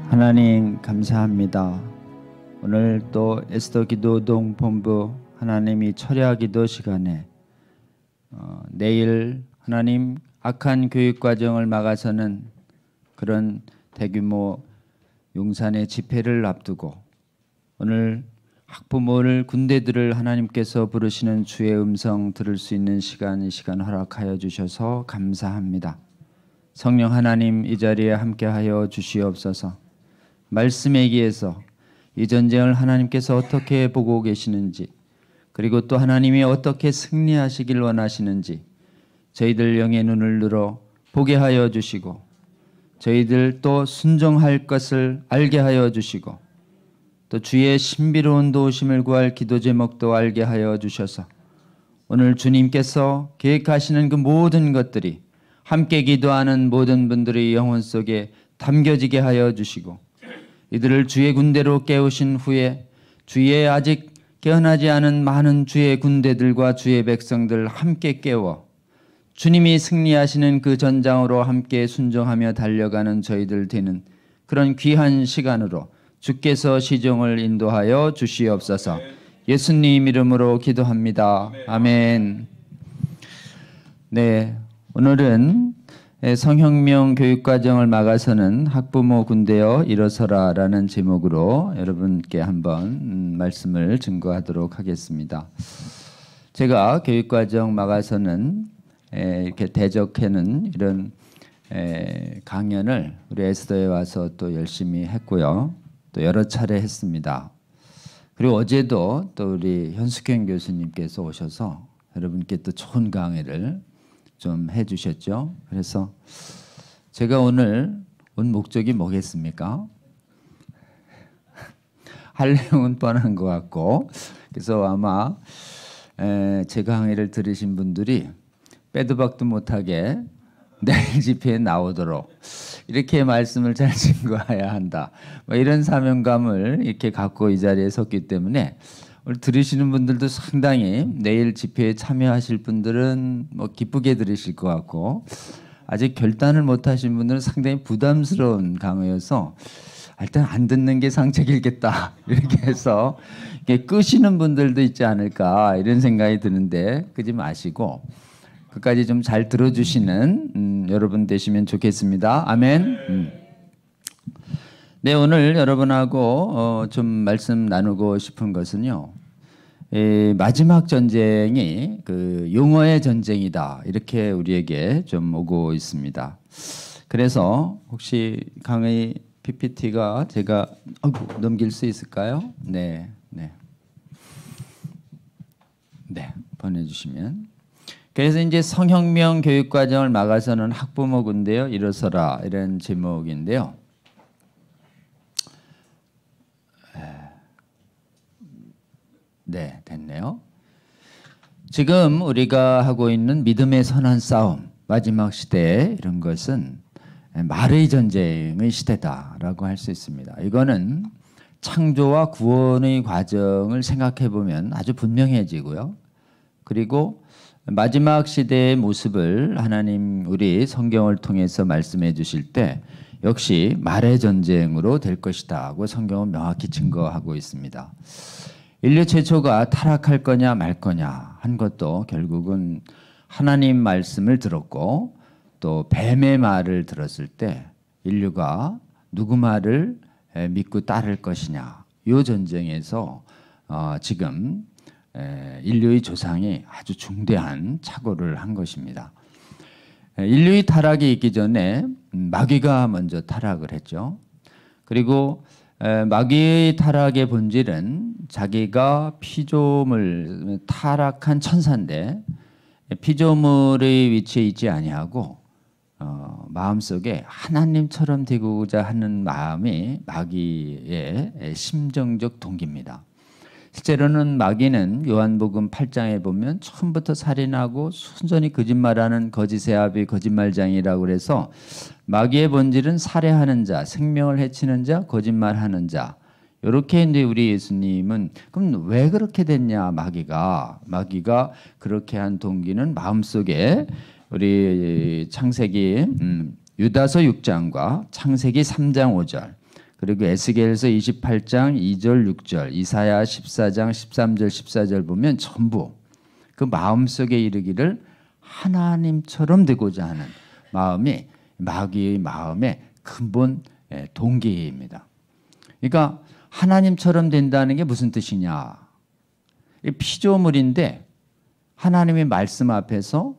하나님 감사합니다. 오늘 또 에스더 기도동 본부 하나님이 철야 기도 시간에 내일 하나님 악한 교육 과정을 막아서는 그런 대규모 용산의 집회를 앞두고 오늘 학부모를 군대들을 하나님께서 부르시는 주의 음성 들을 수 있는 시간, 이 시간 허락하여 주셔서 감사합니다. 성령 하나님 이 자리에 함께하여 주시옵소서. 말씀에 의해서 이 전쟁을 하나님께서 어떻게 보고 계시는지, 그리고 또 하나님이 어떻게 승리하시길 원하시는지 저희들 영의 눈을 열어 보게 하여 주시고, 저희들 또 순종할 것을 알게 하여 주시고, 또 주의 신비로운 도우심을 구할 기도 제목도 알게 하여 주셔서 오늘 주님께서 계획하시는 그 모든 것들이 함께 기도하는 모든 분들의 영혼 속에 담겨지게 하여 주시고, 이들을 주의 군대로 깨우신 후에 주의 아직 깨어나지 않은 많은 주의 군대들과 주의 백성들 함께 깨워 주님이 승리하시는 그 전장으로 함께 순종하며 달려가는 저희들 되는 그런 귀한 시간으로 주께서 시종을 인도하여 주시옵소서. 예수님 이름으로 기도합니다. 아멘. 네, 오늘은 성혁명 교육과정을 막아서는 학부모 군대여 일어서라 라는 제목으로 여러분께 한번 말씀을 증거하도록 하겠습니다. 제가 교육과정 막아서는 이렇게 대적하는 이런 강연을 우리 에스더에 와서 또 열심히 했고요. 또 여러 차례 했습니다. 그리고 어제도 또 우리 현숙현 교수님께서 오셔서 여러분께 또 좋은 강의를 좀 해주셨죠. 그래서 제가 오늘 온 목적이 뭐겠습니까? 할 내용은 뻔한 것 같고, 그래서 아마 제 강의를 들으신 분들이 빼도 박도 못하게 내일 집회에 나오도록 이렇게 말씀을 잘 증거해야 한다, 뭐 이런 사명감을 이렇게 갖고 이 자리에 섰기 때문에 오늘 들으시는 분들도 상당히 내일 집회에 참여하실 분들은 뭐 기쁘게 들으실 것 같고, 아직 결단을 못 하신 분들은 상당히 부담스러운 강의여서 일단 안 듣는 게 상책이겠다 이렇게 해서 이렇게 끄시는 분들도 있지 않을까 이런 생각이 드는데, 그러지 마시고 끝까지 좀 잘 들어주시는 여러분 되시면 좋겠습니다. 아멘. 네, 오늘 여러분하고 좀 말씀 나누고 싶은 것은요, 마지막 전쟁이 그 용어의 전쟁이다 이렇게 우리에게 좀 오고 있습니다. 그래서 혹시 강의 PPT가 제가 넘길 수 있을까요? 네, 보내주시면. 그래서 이제 성혁명 교육과정을 막아서는 학부모 군대여 일어서라 이런 제목인데요. 네, 됐네요. 지금 우리가 하고 있는 믿음의 선한 싸움, 마지막 시대, 이런 것은 말의 전쟁의 시대다라고 할 수 있습니다. 이거는 창조와 구원의 과정을 생각해 보면 아주 분명해지고요. 그리고 마지막 시대의 모습을 하나님 우리 성경을 통해서 말씀해 주실 때 역시 말의 전쟁으로 될 것이다 하고 성경은 명확히 증거하고 있습니다. 인류 최초가 타락할 거냐 말 거냐 한 것도 결국은 하나님 말씀을 들었고, 또 뱀의 말을 들었을 때 인류가 누구 말을 믿고 따를 것이냐, 이 전쟁에서 지금 인류의 조상이 아주 중대한 착오를 한 것입니다. 인류의 타락이 있기 전에 마귀가 먼저 타락을 했죠. 그리고 마귀의 타락의 본질은 자기가 피조물, 타락한 천사인데 피조물의 위치에 있지 아니하고 마음속에 하나님처럼 되고자 하는 마음이 마귀의 심정적 동기입니다. 실제로는 마귀는 요한복음 8장에 보면 처음부터 살인하고 순전히 거짓말하는 거짓의 아비 거짓말장이라고 그래서 마귀의 본질은 살해하는 자, 생명을 해치는 자, 거짓말하는 자, 이렇게 이제 우리 예수님은 그럼 왜 그렇게 됐냐, 마귀가 그렇게 한 동기는 마음속에 우리 창세기 유다서 6장과 창세기 3장 5절 그리고 에스겔서 28장 2절 6절, 이사야 14장 13절 14절 보면 전부 그 마음속에 이르기를 하나님처럼 되고자 하는 마음이 마귀의 마음의 근본 동기입니다. 그러니까 하나님처럼 된다는 게 무슨 뜻이냐? 피조물인데 하나님의 말씀 앞에서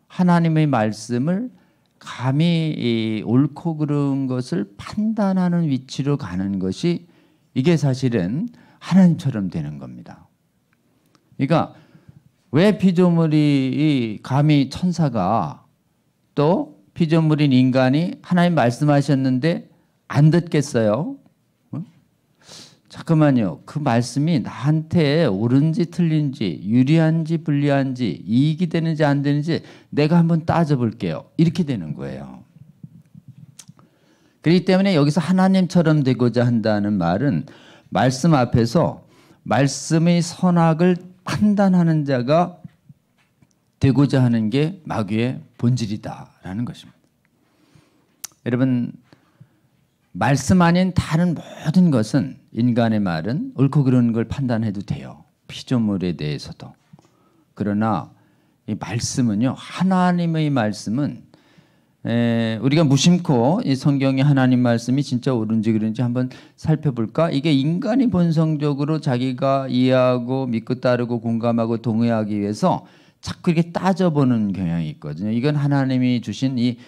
하나님의 말씀을 감히 옳고 그른 것을 판단하는 위치로 가는 것이 이게 사실은 하나님처럼 되는 겁니다. 그러니까 왜 피조물이 감히 천사가 또 피조물인 인간이 하나님 말씀하셨는데 안 듣겠어요? 잠깐만요. 그 말씀이 나한테 옳은지 틀린지 유리한지 불리한지 이익이 되는지 안 되는지 내가 한번 따져볼게요. 이렇게 되는 거예요. 그렇기 때문에 여기서 하나님처럼 되고자 한다는 말은 말씀 앞에서 말씀의 선악을 판단하는 자가 되고자 하는 게 마귀의 본질이다라는 것입니다. 여러분, 말씀 아닌 다른 모든 것은 인간의 말은 옳고 그른 걸 판단해도 돼요. 피조물에 대해서도. 그러나 이 말씀은요, 하나님의 말씀은 우리가 무심코 이 성경의 하나님 말씀이 진짜 옳은지 그른지 한번 살펴볼까? 이게 인간이 본성적으로 자기가 이해하고 믿고 따르고 공감하고 동의하기 위해서 자꾸 이렇게 따져보는 경향이 있거든요. 이건 하나님이 주신 이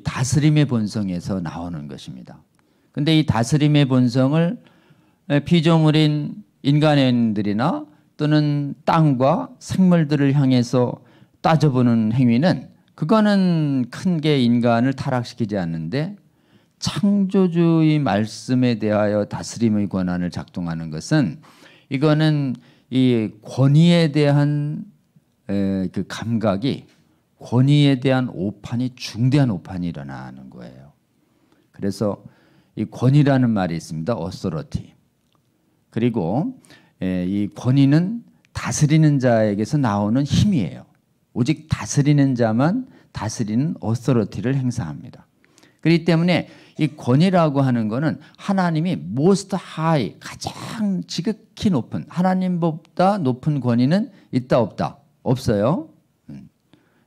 다스림의 본성에서 나오는 것입니다. 근데 이 다스림의 본성을 피조물인 인간들이나 또는 땅과 생물들을 향해서 따져보는 행위는 그거는 큰 게 인간을 타락시키지 않는데 창조주의 말씀에 대하여 다스림의 권한을 작동하는 것은 이거는 이 권위에 대한 그 감각이 권위에 대한 오판이 중대한 오판이 일어나는 거예요. 그래서 이 권위라는 말이 있습니다. authority. 그리고 이 권위는 다스리는 자에게서 나오는 힘이에요. 오직 다스리는 자만 다스리는 authority를 행사합니다. 그렇기 때문에 이 권위라고 하는 것은 하나님이 most high, 가장 지극히 높은, 하나님보다 높은 권위는 있다 없다? 없어요.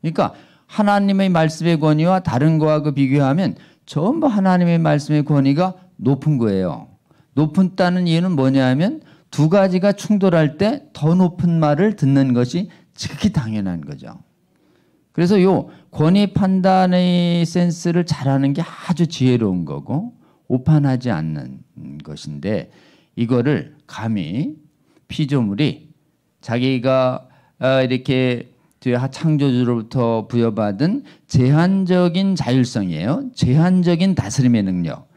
그러니까 하나님의 말씀의 권위와 다른 거와 비교하면 전부 하나님의 말씀의 권위가 높은 거예요. 높다는 이유는 뭐냐면 두 가지가 충돌할 때 더 높은 말을 듣는 것이 지극히 당연한 거죠. 그래서 요 권위 판단의 센스를 잘하는 게 아주 지혜로운 거고 오판하지 않는 것인데 이거를 감히 피조물이 자기가 이렇게 창조주로부터 부여받은 제한적인 자율성이에요. 제한적인 다스림의 능력.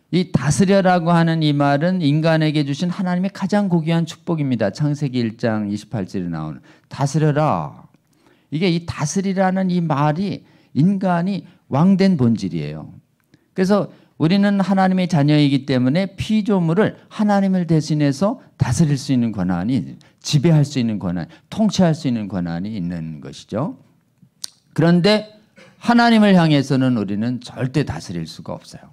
이 다스려라고 하는 이 말은 인간에게 주신 하나님의 가장 고귀한 축복입니다. 창세기 1장 28절에 나오는 다스려라. 이게 이 다스리라는 이 말이 인간이 왕된 본질이에요. 그래서 우리는 하나님의 자녀이기 때문에 피조물을 하나님을 대신해서 다스릴 수 있는 권한이, 지배할 수 있는 권한, 통치할 수 있는 권한이 있는 것이죠. 그런데 하나님을 향해서는 우리는 절대 다스릴 수가 없어요.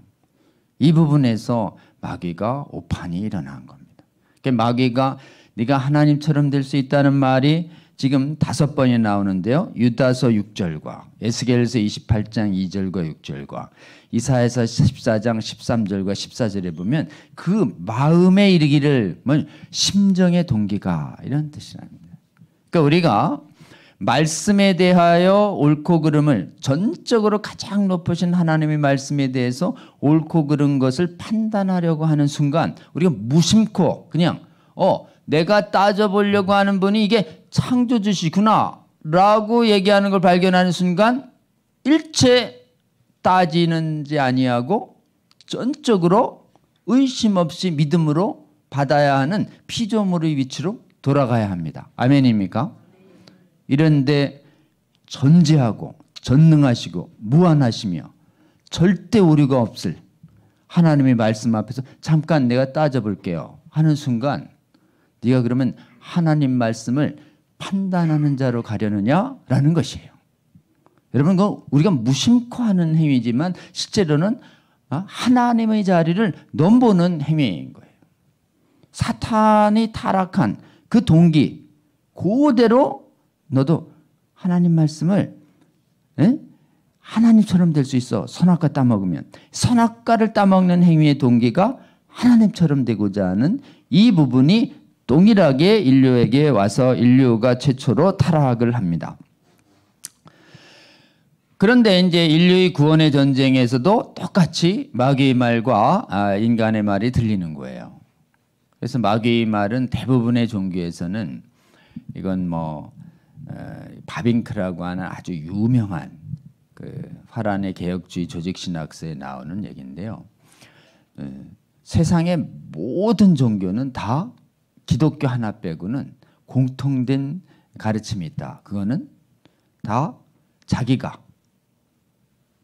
이 부분에서 마귀가 오판이 일어난 겁니다. 그러니까 마귀가 네가 하나님처럼 될 수 있다는 말이 지금 5번이 나오는데요. 유다서 6절과 에스겔서 28장 2절과 6절과 이사야서 14장 13절과 14절에 보면 그 마음에 이르기를 심정의 동기가 이런 뜻이랍니다. 그러니까 우리가 말씀에 대하여 옳고 그름을 전적으로 가장 높으신 하나님의 말씀에 대해서 옳고 그른 것을 판단하려고 하는 순간 우리가 무심코 그냥 내가 따져보려고 하는 분이 이게 창조주시구나 라고 얘기하는 걸 발견하는 순간 일체 따지는지 아니하고 전적으로 의심 없이 믿음으로 받아야 하는 피조물의 위치로 돌아가야 합니다. 아멘입니까? 이런데 전지하고 전능하시고 무한하시며 절대 오류가 없을 하나님의 말씀 앞에서 잠깐 내가 따져볼게요 하는 순간 네가 그러면 하나님 말씀을 판단하는 자로 가려느냐라는 것이에요. 여러분, 그거 우리가 무심코 하는 행위지만 실제로는 하나님의 자리를 넘보는 행위인 거예요. 사탄이 타락한 그 동기 그대로 너도 하나님 말씀을 하나님처럼 될 수 있어. 선악과 따먹으면. 선악과를 따먹는 행위의 동기가 하나님처럼 되고자 하는 이 부분이 동일하게 인류에게 와서 인류가 최초로 타락을 합니다. 그런데 이제 인류의 구원의 전쟁에서도 똑같이 마귀의 말과 인간의 말이 들리는 거예요. 그래서 마귀의 말은 대부분의 종교에서는 이건 뭐 바빙크라고 하는 아주 유명한 그 화란의 개혁주의 조직신학서에 나오는 얘기인데요. 세상의 모든 종교는 다 기독교 하나 빼고는 공통된 가르침이 있다. 그거는 다 자기가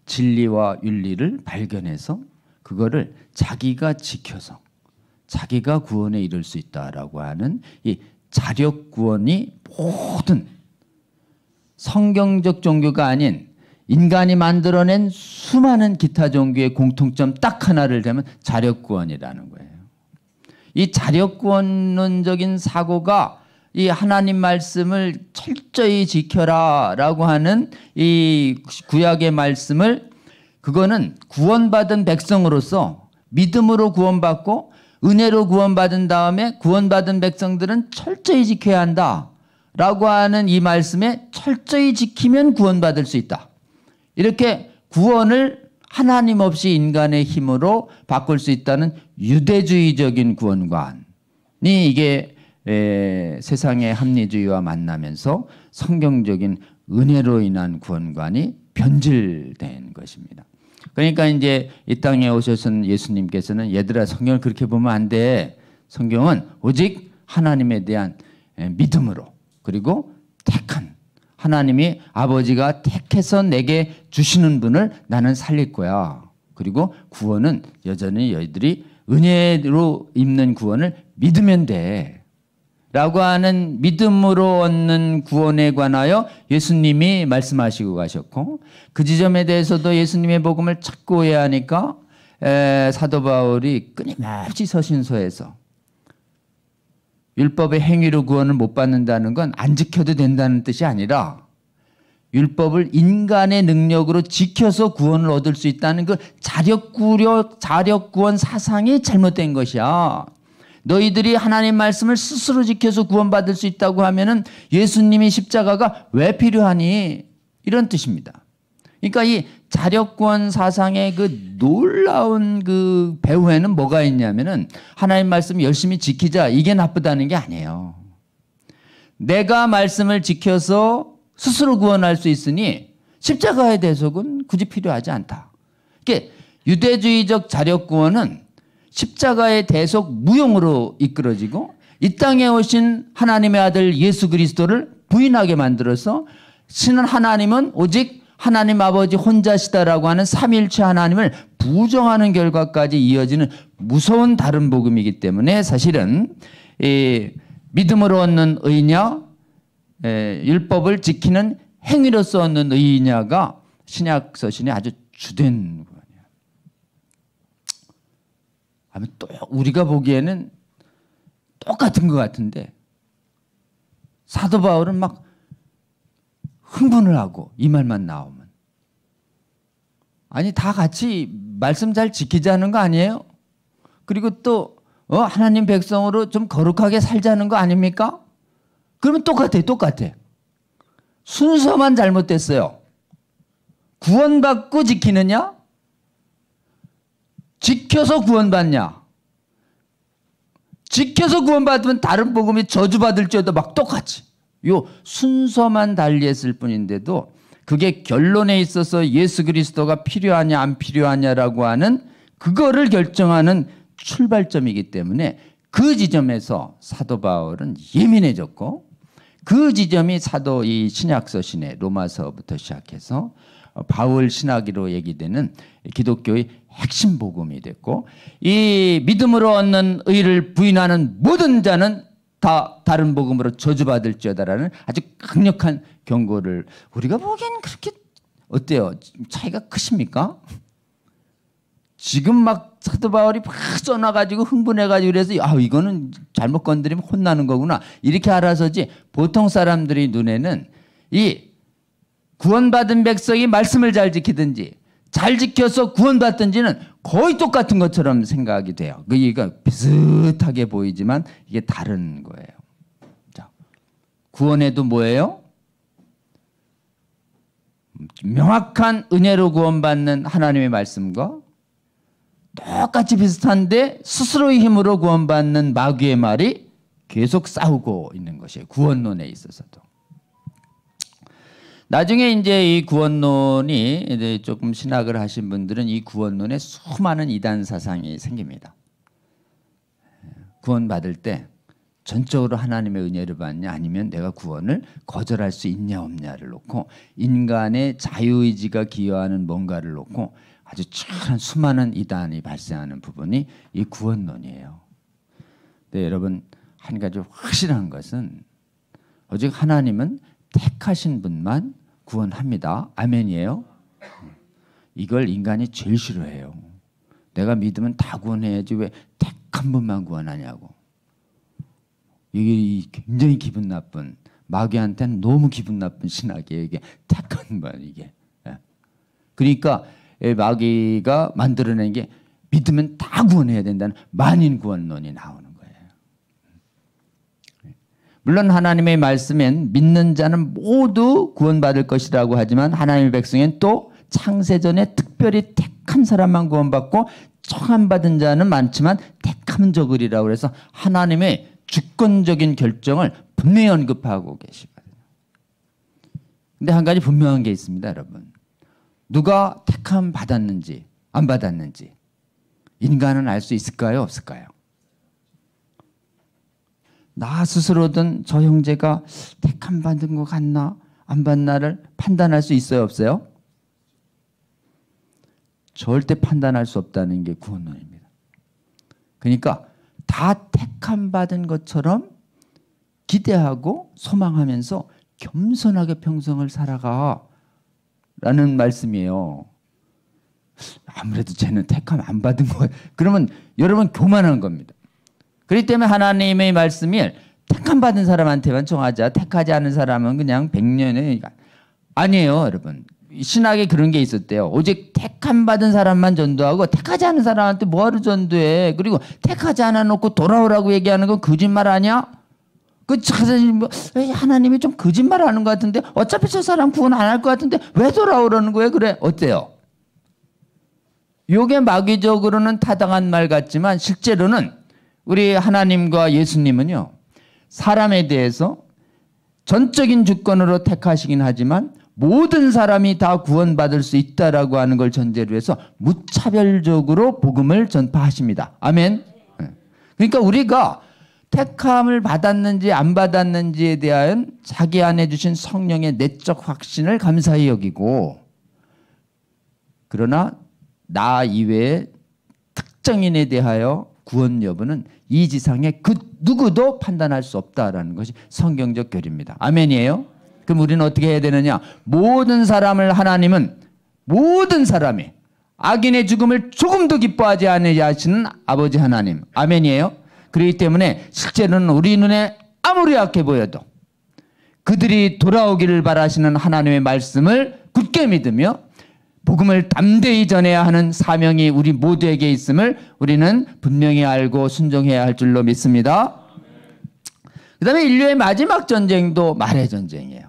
진리와 윤리를 발견해서 그거를 자기가 지켜서 자기가 구원에 이를 수 있다라고 하는 이 자력 구원이 모든 성경적 종교가 아닌 인간이 만들어낸 수많은 기타 종교의 공통점 딱 하나를 대면 자력 구원이라는 거예요. 이 자력 구원론적인 사고가 이 하나님 말씀을 철저히 지켜라라고 하는 이 구약의 말씀을 그거는 구원받은 백성으로서 믿음으로 구원받고 은혜로 구원받은 다음에 구원받은 백성들은 철저히 지켜야 한다라고 하는 이 말씀에 철저히 지키면 구원받을 수 있다. 이렇게 구원을 하나님 없이 인간의 힘으로 바꿀 수 있다는 유대주의적인 구원관이 이게 세상의 합리주의와 만나면서 성경적인 은혜로 인한 구원관이 변질된 것입니다. 그러니까 이제 이 땅에 오셔선 예수님께서는 얘들아 성경을 그렇게 보면 안 돼. 성경은 오직 하나님에 대한 믿음으로 그리고 택한 하나님이 아버지가 택해서 내게 주시는 분을 나는 살릴 거야. 그리고 구원은 여전히 너희들이 은혜로 입는 구원을 믿으면 돼. 라고 하는 믿음으로 얻는 구원에 관하여 예수님이 말씀하시고 가셨고 그 지점에 대해서도 예수님의 복음을 찾고 해야 하니까 사도 바울이 끊임없이 서신서에서 율법의 행위로 구원을 못 받는다는 건 안 지켜도 된다는 뜻이 아니라 율법을 인간의 능력으로 지켜서 구원을 얻을 수 있다는 그 자력구원 사상이 잘못된 것이야. 너희들이 하나님 말씀을 스스로 지켜서 구원받을 수 있다고 하면은 예수님이 십자가가 왜 필요하니? 이런 뜻입니다. 그러니까 이 자력구원 사상의 그 놀라운 그 배후에는 뭐가 있냐면은 하나님 말씀 열심히 지키자 이게 나쁘다는 게 아니에요. 내가 말씀을 지켜서 스스로 구원할 수 있으니 십자가의 대속은 굳이 필요하지 않다. 이게 유대주의적 자력구원은 십자가의 대속 무용으로 이끌어지고 이 땅에 오신 하나님의 아들 예수 그리스도를 부인하게 만들어서 신은 하나님은 오직 하나님 아버지 혼자시다라고 하는 삼위일체 하나님을 부정하는 결과까지 이어지는 무서운 다른 복음이기 때문에 사실은 이 믿음으로 얻는 의냐 율법을 지키는 행위로서 얻는 의냐가 신약 서신의 아주 주된 거예요. 또 우리가 보기에는 똑같은 것 같은데 사도 바울은 막 흥분을 하고 이 말만 나오면 아니 다 같이 말씀 잘 지키자는 거 아니에요? 그리고 또 하나님 백성으로 좀 거룩하게 살자는 거 아닙니까? 그러면 똑같아. 순서만 잘못됐어요. 구원받고 지키느냐? 지켜서 구원받냐? 지켜서 구원받으면 다른 복음이 저주받을지어도 막 똑같이. 요 순서만 달리했을 뿐인데도 그게 결론에 있어서 예수 그리스도가 필요하냐 안 필요하냐라고 하는 그거를 결정하는 출발점이기 때문에 그 지점에서 사도 바울은 예민해졌고 그 지점이 사도 이 신약서신의 로마서부터 시작해서 바울 신학으로 얘기되는 기독교의 핵심 복음이 됐고 이 믿음으로 얻는 의를 부인하는 모든 자는 다 다른 복음으로 저주받을지어다라는 아주 강력한 경고를 우리가 보기엔 그렇게 어때요? 차이가 크십니까? 지금 막 사도 바울이 막 써놔가지고 흥분해가지고 그래서 이거는 잘못 건드리면 혼나는 거구나 이렇게 알아서지 보통 사람들이 눈에는 이 구원받은 백성이 말씀을 잘 지키든지 잘 지켜서 구원받든지는 거의 똑같은 것처럼 생각이 돼요. 그러니까 비슷하게 보이지만 이게 다른 거예요. 자, 구원에도 뭐예요? 명확한 은혜로 구원받는 하나님의 말씀과 똑같이 비슷한데 스스로의 힘으로 구원받는 마귀의 말이 계속 싸우고 있는 것이에요. 구원론에 있어서도. 나중에 이제 이 구원론이 이제 조금 신학을 하신 분들은 이 구원론에 수많은 이단 사상이 생깁니다. 구원받을 때 전적으로 하나님의 은혜를 받냐 아니면 내가 구원을 거절할 수 있냐 없냐를 놓고 인간의 자유의지가 기여하는 뭔가를 놓고 아주 큰 수많은 이단이 발생하는 부분이 이 구원론이에요. 근데 여러분 한 가지 확실한 것은 오직 하나님은 택하신 분만 구원합니다. 아멘이에요. 이걸 인간이 제일 싫어해요. 내가 믿으면 다 구원해야지 왜 택한 분만 구원하냐고. 이게 굉장히 기분 나쁜 마귀한테는 너무 기분 나쁜 신학이에요. 이게 택한 분 이게. 그러니까 마귀가 만들어낸 게 믿으면 다 구원해야 된다는 만인 구원론이 나오는 거예요. 물론 하나님의 말씀엔 믿는 자는 모두 구원받을 것이라고 하지만 하나님의 백성엔 또 창세전에 특별히 택한 사람만 구원받고 청함받은 자는 많지만 택함은 적으리라고 해서 하나님의 주권적인 결정을 분명히 언급하고 계시거든요. 근데 한 가지 분명한 게 있습니다, 여러분. 누가 택함 받았는지 안 받았는지 인간은 알 수 있을까요? 없을까요? 나 스스로든 저 형제가 택함 받은 것 같나 안 받나를 판단할 수 있어요? 없어요? 절대 판단할 수 없다는 게 구원론입니다. 그러니까 다 택함 받은 것처럼 기대하고 소망하면서 겸손하게 평생을 살아가 라는 말씀이에요. 아무래도 쟤는 택함 안 받은 거 그러면 여러분 교만한 겁니다. 그렇기 때문에 하나님의 말씀이 택함 받은 사람한테만 청하자. 택하지 않은 사람은 그냥 100년에 아니에요, 여러분. 신학에 그런 게 있었대요. 오직 택함 받은 사람만 전도하고 택하지 않은 사람한테 뭐하러 전도해. 그리고 택하지 않아 놓고 돌아오라고 얘기하는 건 거짓말 아니야? 그 하나님이 좀 거짓말하는 것 같은데 어차피 저 사람 구원 안 할 것 같은데 왜 돌아오라는 거예요? 그래 어때요? 이게 마귀적으로는 타당한 말 같지만 실제로는 우리 하나님과 예수님은요 사람에 대해서 전적인 주권으로 택하시긴 하지만 모든 사람이 다 구원받을 수 있다라고 하는 걸 전제로 해서 무차별적으로 복음을 전파하십니다. 아멘. 그러니까 우리가 택함을 받았는지 안 받았는지에 대한 자기 안에 주신 성령의 내적 확신을 감사히 여기고 그러나 나 이외의 특정인에 대하여 구원 여부는 이 지상에 그 누구도 판단할 수 없다라는 것이 성경적 교리입니다. 아멘이에요? 그럼 우리는 어떻게 해야 되느냐? 모든 사람을 하나님은 모든 사람이 악인의 죽음을 조금도 기뻐하지 않으시는 아버지 하나님. 아멘이에요? 그렇기 때문에 실제로는 우리 눈에 아무리 악해 보여도 그들이 돌아오기를 바라시는 하나님의 말씀을 굳게 믿으며 복음을 담대히 전해야 하는 사명이 우리 모두에게 있음을 우리는 분명히 알고 순종해야 할 줄로 믿습니다. 그 다음에 인류의 마지막 전쟁도 말의 전쟁이에요.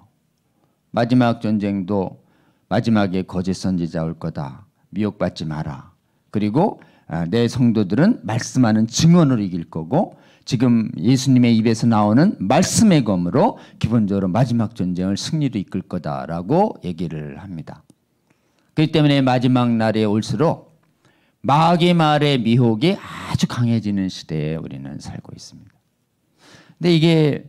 마지막 전쟁도 마지막에 거짓 선지자 올 거다. 미혹받지 마라. 그리고 내 성도들은 말씀하는 증언으로 이길 거고 지금 예수님의 입에서 나오는 말씀의 검으로 기본적으로 마지막 전쟁을 승리로 이끌 거다라고 얘기를 합니다. 그렇기 때문에 마지막 날에 올수록 마귀의 말의 미혹이 아주 강해지는 시대에 우리는 살고 있습니다. 근데 이게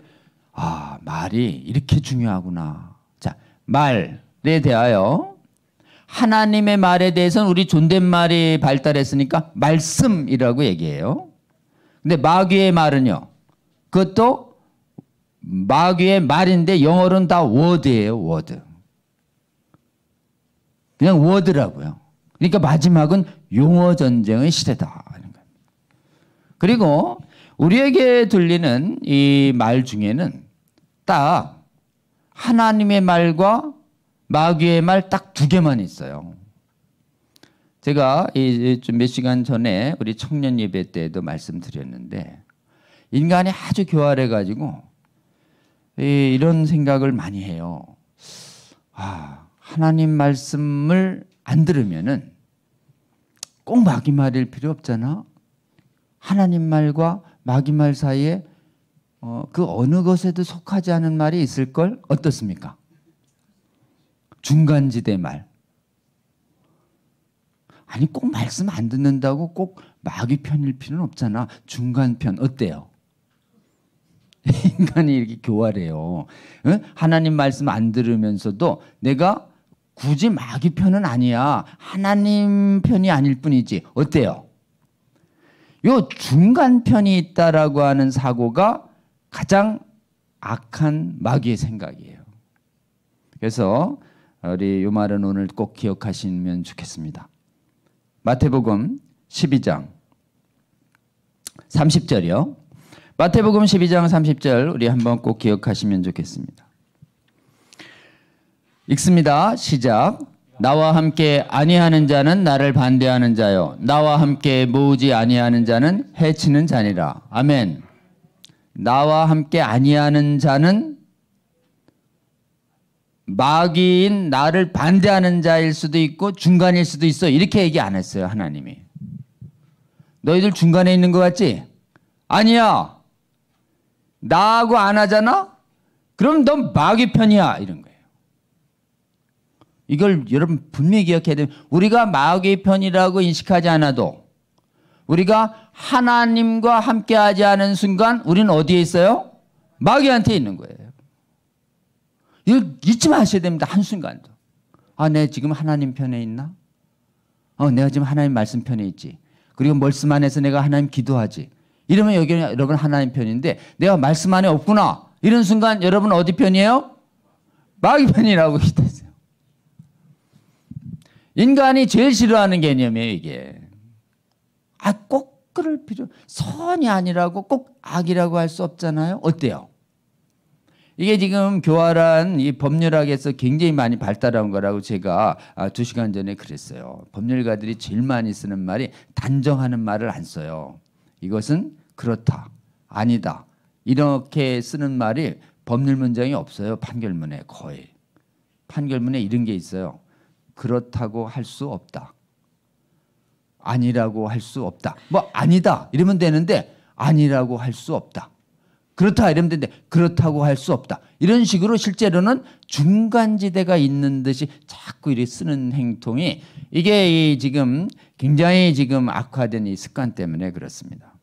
말이 이렇게 중요하구나. 자, 말에 대하여 하나님의 말에 대해서는 우리 존댓말이 발달했으니까 말씀이라고 얘기해요. 근데 마귀의 말은요. 그것도 마귀의 말인데 영어로는 다 word예요. word. 그냥 word라고요. 그러니까 마지막은 용어 전쟁의 시대다. 그리고 우리에게 들리는 이 말 중에는 딱 하나님의 말과 마귀의 말 딱 두 개만 있어요. 제가 몇 시간 전에 우리 청년 예배 때도 말씀드렸는데 인간이 아주 교활해가지고 이런 생각을 많이 해요. 하나님 말씀을 안 들으면은 꼭 마귀 말일 필요 없잖아. 하나님 말과 마귀 말 사이에 그 어느 것에도 속하지 않은 말이 있을걸? 어떻습니까? 중간지대 말. 아니 꼭 말씀 안 듣는다고 꼭 마귀 편일 필요는 없잖아. 중간편 어때요? 인간이 이렇게 교활해요. 응? 하나님 말씀 안 들으면서도 내가 굳이 마귀 편은 아니야. 하나님 편이 아닐 뿐이지. 어때요? 요 중간편이 있다라고 하는 사고가 가장 악한 마귀의 생각이에요. 그래서 우리 요 말은 오늘 꼭 기억하시면 좋겠습니다. 마태복음 12장 30절이요. 마태복음 12장 30절 우리 한번 꼭 기억하시면 좋겠습니다. 읽습니다. 시작. 나와 함께 아니하는 자는 나를 반대하는 자요 나와 함께 모으지 아니하는 자는 해치는 자니라. 아멘. 나와 함께 아니하는 자는 마귀인 나를 반대하는 자일 수도 있고 중간일 수도 있어. 이렇게 얘기 안 했어요. 하나님이. 너희들 중간에 있는 것 같지? 아니야. 나하고 안 하잖아? 그럼 넌 마귀 편이야. 이런 거예요. 이걸 여러분 분명히 기억해야 돼요. 우리가 마귀 편이라고 인식하지 않아도 우리가 하나님과 함께하지 않은 순간 우리는 어디에 있어요? 마귀한테 있는 거예요. 이거 잊지 마셔야 됩니다. 한순간도. 내가 지금 하나님 편에 있나? 내가 지금 하나님 말씀 편에 있지. 그리고 말씀 안에서 내가 하나님 기도하지. 이러면 여기는 여러분 하나님 편인데 내가 말씀 안에 없구나. 이런 순간 여러분 어디 편이에요? 마귀 편이라고 기도했어요. 인간이 제일 싫어하는 개념이에요, 이게. 꼭 그럴 필요, 선이 아니라고 꼭 악이라고 할 수 없잖아요. 어때요? 이게 지금 교활한 이 법률학에서 굉장히 많이 발달한 거라고 제가 2시간 전에 그랬어요. 법률가들이 제일 많이 쓰는 말이 단정하는 말을 안 써요. 이것은 그렇다, 아니다. 이렇게 쓰는 말이 법률 문장이 없어요. 판결문에 거의. 판결문에 이런 게 있어요. 그렇다고 할 수 없다. 아니라고 할 수 없다. 뭐 아니다 이러면 되는데 아니라고 할 수 없다. 그렇다 이러면 되는데 그렇다고 할 수 없다. 이런 식으로 실제로는 중간지대가 있는 듯이 자꾸 이렇게 쓰는 행동이 이게 지금 굉장히 지금 악화된 이 습관 때문에 그렇습니다.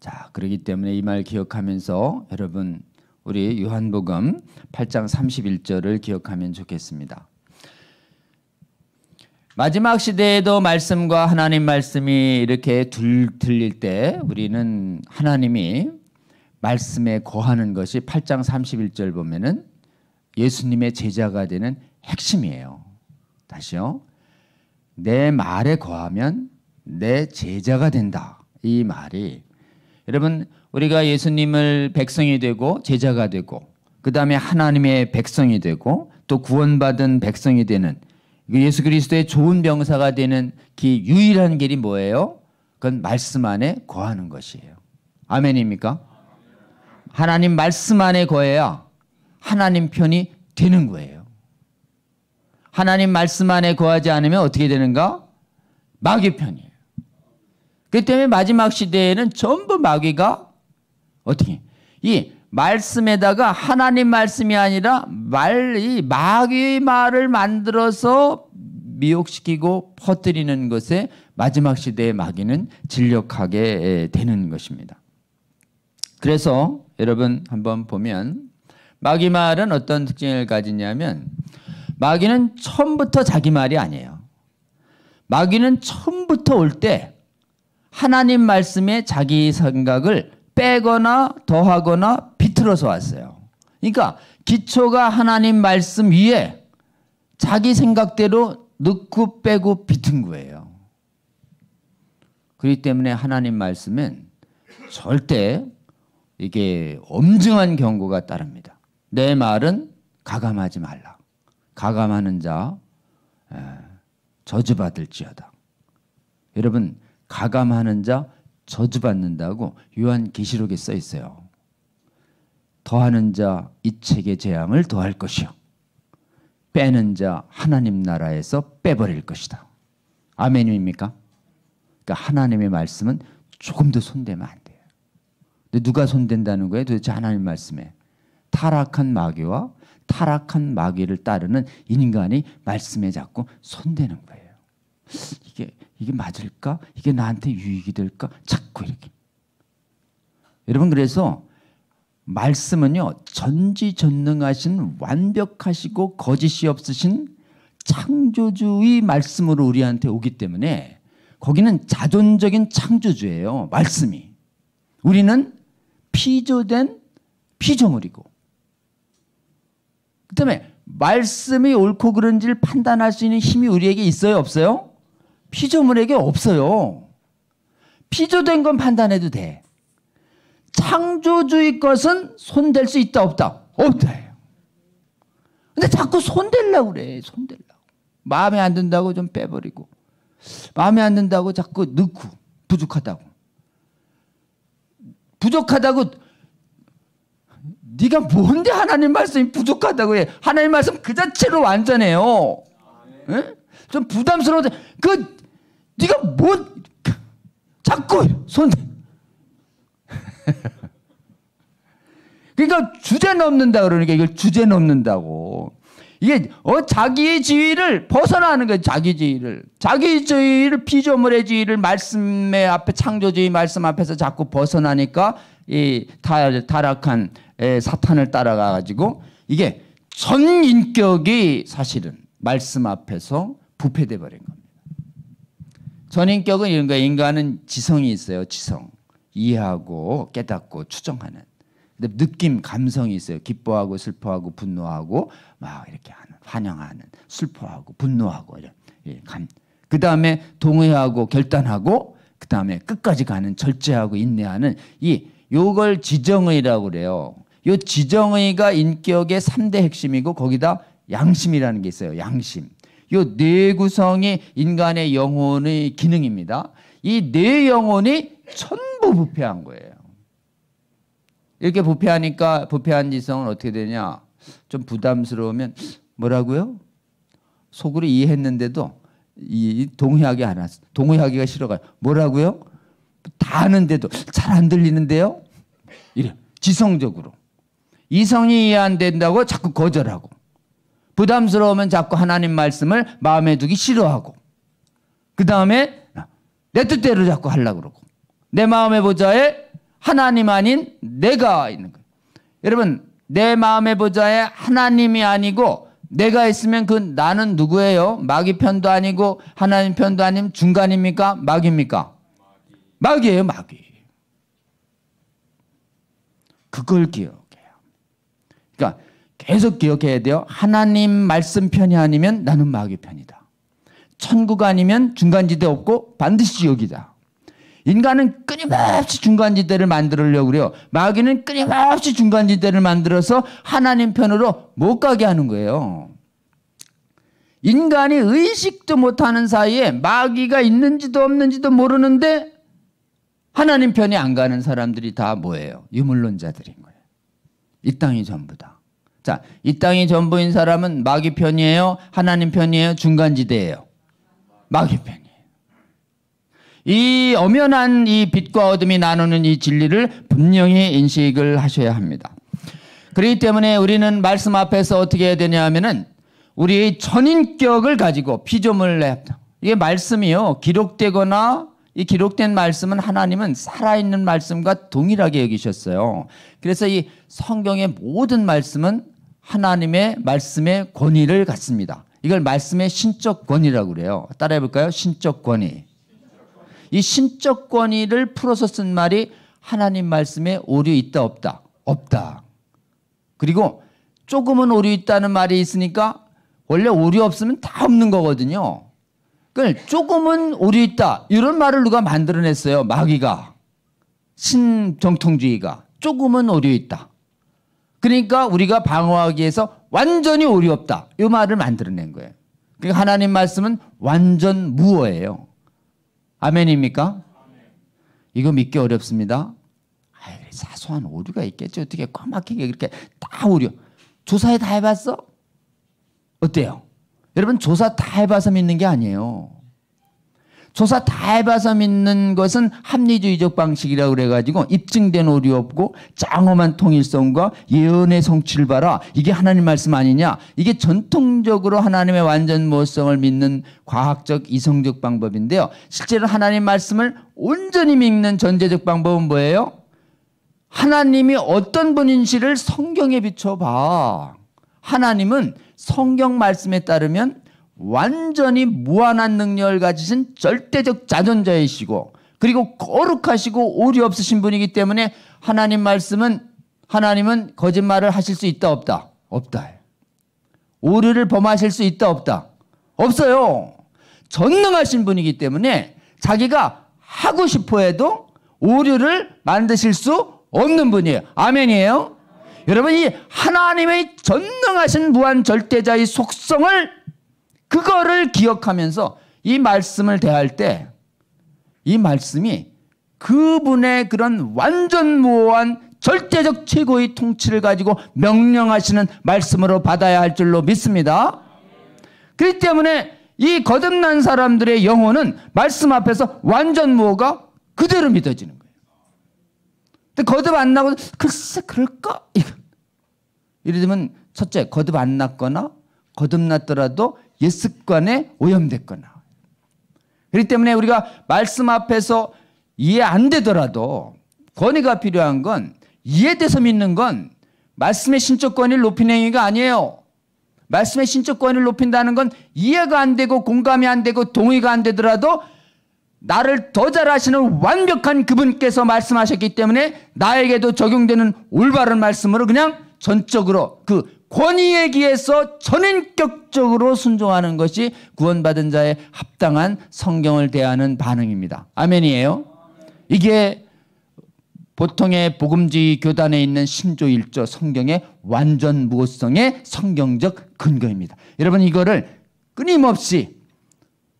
자, 그렇기 때문에 이 말 기억하면서 여러분 우리 요한복음 8장 31절을 기억하면 좋겠습니다. 마지막 시대에도 말씀과 하나님 말씀이 이렇게 들릴 때 우리는 하나님이 말씀에 거하는 것이 8장 31절 보면은 예수님의 제자가 되는 핵심이에요. 다시요. 내 말에 거하면 내 제자가 된다. 이 말이 여러분 우리가 예수님을 백성이 되고 제자가 되고 그 다음에 하나님의 백성이 되고 또 구원받은 백성이 되는 예수 그리스도의 좋은 병사가 되는 그 유일한 길이 뭐예요? 그건 말씀 안에 거하는 것이에요. 아멘입니까? 하나님 말씀 안에 거해야 하나님 편이 되는 거예요. 하나님 말씀 안에 거하지 않으면 어떻게 되는가? 마귀 편이에요. 그렇기 때문에 마지막 시대에는 전부 마귀가 어떻게 이 말씀에다가 하나님 말씀이 아니라 이 마귀 말을 만들어서 미혹시키고 퍼뜨리는 것에 마지막 시대의 마귀는 진력하게 되는 것입니다. 그래서 여러분 한번 보면 마귀 말은 어떤 특징을 가지냐면 마귀는 처음부터 자기 말이 아니에요. 마귀는 처음부터 올 때 하나님 말씀에 자기 생각을 빼거나 더하거나 비틀어서 왔어요. 그러니까 기초가 하나님 말씀 위에 자기 생각대로 넣고 빼고 비틀거예요. 그렇기 때문에 하나님 말씀은 절대 이게 엄중한 경고가 따릅니다. 내 말은 가감하지 말라. 가감하는 자 저주받을지어다. 여러분, 가감하는 자 저주받는다고 요한계시록에 써 있어요. 더하는 자 이 책의 재앙을 더할 것이요, 빼는 자 하나님 나라에서 빼버릴 것이다. 아멘입니까? 그러니까 하나님의 말씀은 조금도 손대면 안 돼요. 근데 누가 손댄다는 거예요? 도대체 하나님 말씀에. 타락한 마귀와 타락한 마귀를 따르는 인간이 말씀에 자꾸 손대는 거예요. 이게 맞을까? 이게 나한테 유익이 될까? 자꾸 이렇게. 여러분, 그래서 말씀은요, 전지전능하신 완벽하시고 거짓이 없으신 창조주의 말씀으로 우리한테 오기 때문에 거기는 자존적인 창조주예요. 말씀이. 우리는 피조된 피조물이고, 그 다음에 말씀이 옳고 그른지를 판단할 수 있는 힘이 우리에게 있어요, 없어요? 피조물에게 없어요. 피조된 건 판단해도 돼. 창조주의 것은 손댈 수 있다, 없다? 없다. 근데 자꾸 손대려고 그래. 손대려고. 마음에 안 든다고 좀 빼버리고, 마음에 안 든다고 자꾸 넣고, 부족하다고. 네가 뭔데 하나님 말씀이 부족하다고 해. 하나님 말씀 그 자체로 완전해요. 네? 좀 부담스러운데 네가 자꾸 손대. 그러니까 주제 넘는다 그러니까 이걸 주제 넘는다고. 이게 자기의 지위를 벗어나는 거예요. 자기의 지위를 피조물의 지위를 말씀의 앞에, 창조주의 말씀 앞에서 자꾸 벗어나니까 이 타락한 사탄을 따라가 가지고 이게 전 인격이 사실은 말씀 앞에서 부패돼 버린 겁니다. 전 인격은 이런 거예요. 인간은 지성이 있어요. 지성. 이해하고 깨닫고 추정하는. 근데 느낌, 감성이 있어요. 기뻐하고 슬퍼하고 분노하고 막 이렇게 하는, 환영하는, 슬퍼하고 분노하고 이런. 그 다음에 동의하고 결단하고, 그 다음에 끝까지 가는, 절제하고 인내하는, 요걸 지정의라고 그래요. 요 지정의가 인격의 3대 핵심이고, 거기다 양심이라는 게 있어요. 양심. 요 네 구성이 인간의 영혼의 기능입니다. 이 네 영혼이 전부 부패한 거예요. 이렇게 부패한 지성은 어떻게 되냐? 좀 부담스러우면 뭐라고요? 속으로 이해했는데도 동의하기 안 왔어. 동의하기가 싫어가요. 뭐라고요? 다 아는데도 잘 안 들리는데요? 이래. 지성적으로. 이성이 이해 안 된다고 자꾸 거절하고, 부담스러우면 자꾸 하나님 말씀을 마음에 두기 싫어하고, 그 다음에 내 뜻대로 자꾸 하려고 그러고, 내 마음의 보좌에 하나님 아닌 내가 있는 거예요. 여러분, 내 마음의 보좌에 하나님이 아니고 내가 있으면 그 나는 누구예요? 마귀 편도 아니고 하나님 편도 아니면 중간입니까? 마귀입니까? 마귀예요, 마귀. 그걸 기억해요. 그러니까 계속 기억해야 돼요. 하나님 말씀 편이 아니면 나는 마귀 편이다. 천국 아니면 중간지대 없고 반드시 지옥이다. 인간은 끊임없이 중간지대를 만들려고 그래요. 마귀는 끊임없이 중간지대를 만들어서 하나님 편으로 못 가게 하는 거예요. 인간이 의식도 못하는 사이에 마귀가 있는지도 없는지도 모르는데 하나님 편이 안 가는 사람들이 다 뭐예요? 유물론자들인 거예요. 이 땅이 전부다. 자, 이 땅이 전부인 사람은 마귀 편이에요? 하나님 편이에요? 중간지대예요? 마귀 편이에요. 이 엄연한 이 빛과 어둠이 나누는 이 진리를 분명히 인식을 하셔야 합니다. 그렇기 때문에 우리는 말씀 앞에서 어떻게 해야 되냐 하면은 우리의 전인격을 가지고 피조물을 합니다. 이게 말씀이요, 기록되거나 이 기록된 말씀은 하나님은 살아있는 말씀과 동일하게 여기셨어요. 그래서 이 성경의 모든 말씀은 하나님의 말씀의 권위를 갖습니다. 이걸 말씀의 신적 권위라고 그래요. 따라해 볼까요? 신적 권위. 이 신적 권위를 풀어서 쓴 말이 하나님 말씀에 오류 있다, 없다? 없다. 그리고 조금은 오류 있다는 말이 있으니까 원래 오류 없으면 다 없는 거거든요. 그러니까 조금은 오류 있다. 이런 말을 누가 만들어냈어요. 마귀가. 신정통주의가. 조금은 오류 있다. 그러니까 우리가 방어하기 위해서 완전히 오류 없다. 이 말을 만들어낸 거예요. 그러니까 하나님 말씀은 완전 무어예요. 아멘입니까? 이거 믿기 어렵습니다. 사소한 오류가 있겠죠. 어떻게 꽉 막히게 그렇게 다 오류. 조사에 다 해봤어? 어때요? 여러분 조사 다 해봐서 믿는 게 아니에요. 조사 다 해봐서 믿는 것은 합리주의적 방식이라고 그래가지고 입증된 오류 없고 짱엄한 통일성과 예언의 성취를 봐라. 이게 하나님 말씀 아니냐. 이게 전통적으로 하나님의 완전 무엇성을 믿는 과학적 이성적 방법인데요. 실제로 하나님 말씀을 온전히 믿는 전제적 방법은 뭐예요? 하나님이 어떤 분인지를 성경에 비춰봐. 하나님은 성경 말씀에 따르면 완전히 무한한 능력을 가지신 절대적 자존자이시고 그리고 거룩하시고 오류 없으신 분이기 때문에 하나님은 거짓말을 하실 수 있다 없다? 없다. 오류를 범하실 수 있다 없다? 없어요. 전능하신 분이기 때문에 자기가 하고 싶어 해도 오류를 만드실 수 없는 분이에요. 아멘이에요? 여러분 이 하나님의 전능하신 무한 절대자의 속성을 그거를 기억하면서 이 말씀을 대할 때 이 말씀이 그분의 그런 완전 무한 절대적 최고의 통치를 가지고 명령하시는 말씀으로 받아야 할 줄로 믿습니다. 그렇기 때문에 이 거듭난 사람들의 영혼은 말씀 앞에서 완전 무어가 그대로 믿어지는 거예요. 근데 거듭 안 나고 글쎄 그럴까? 이래 되면 첫째 거듭 안 났거나 거듭났더라도 옛 습관에 오염됐거나. 그렇기 때문에 우리가 말씀 앞에서 이해 안 되더라도 권위가 필요한 건 이해돼서 믿는 건 말씀의 신적 권위를 높이는 행위가 아니에요. 말씀의 신적 권위를 높인다는 건 이해가 안 되고 공감이 안 되고 동의가 안 되더라도 나를 더 잘하시는 완벽한 그분께서 말씀하셨기 때문에 나에게도 적용되는 올바른 말씀으로 그냥 전적으로 그 권위에 기해서 전인격적으로 순종하는 것이 구원받은 자의 합당한 성경을 대하는 반응입니다. 아멘이에요? 이게 보통의 복음주의 교단에 있는 신조 1조 성경의 완전 무호성의 성경적 근거입니다. 여러분 이거를 끊임없이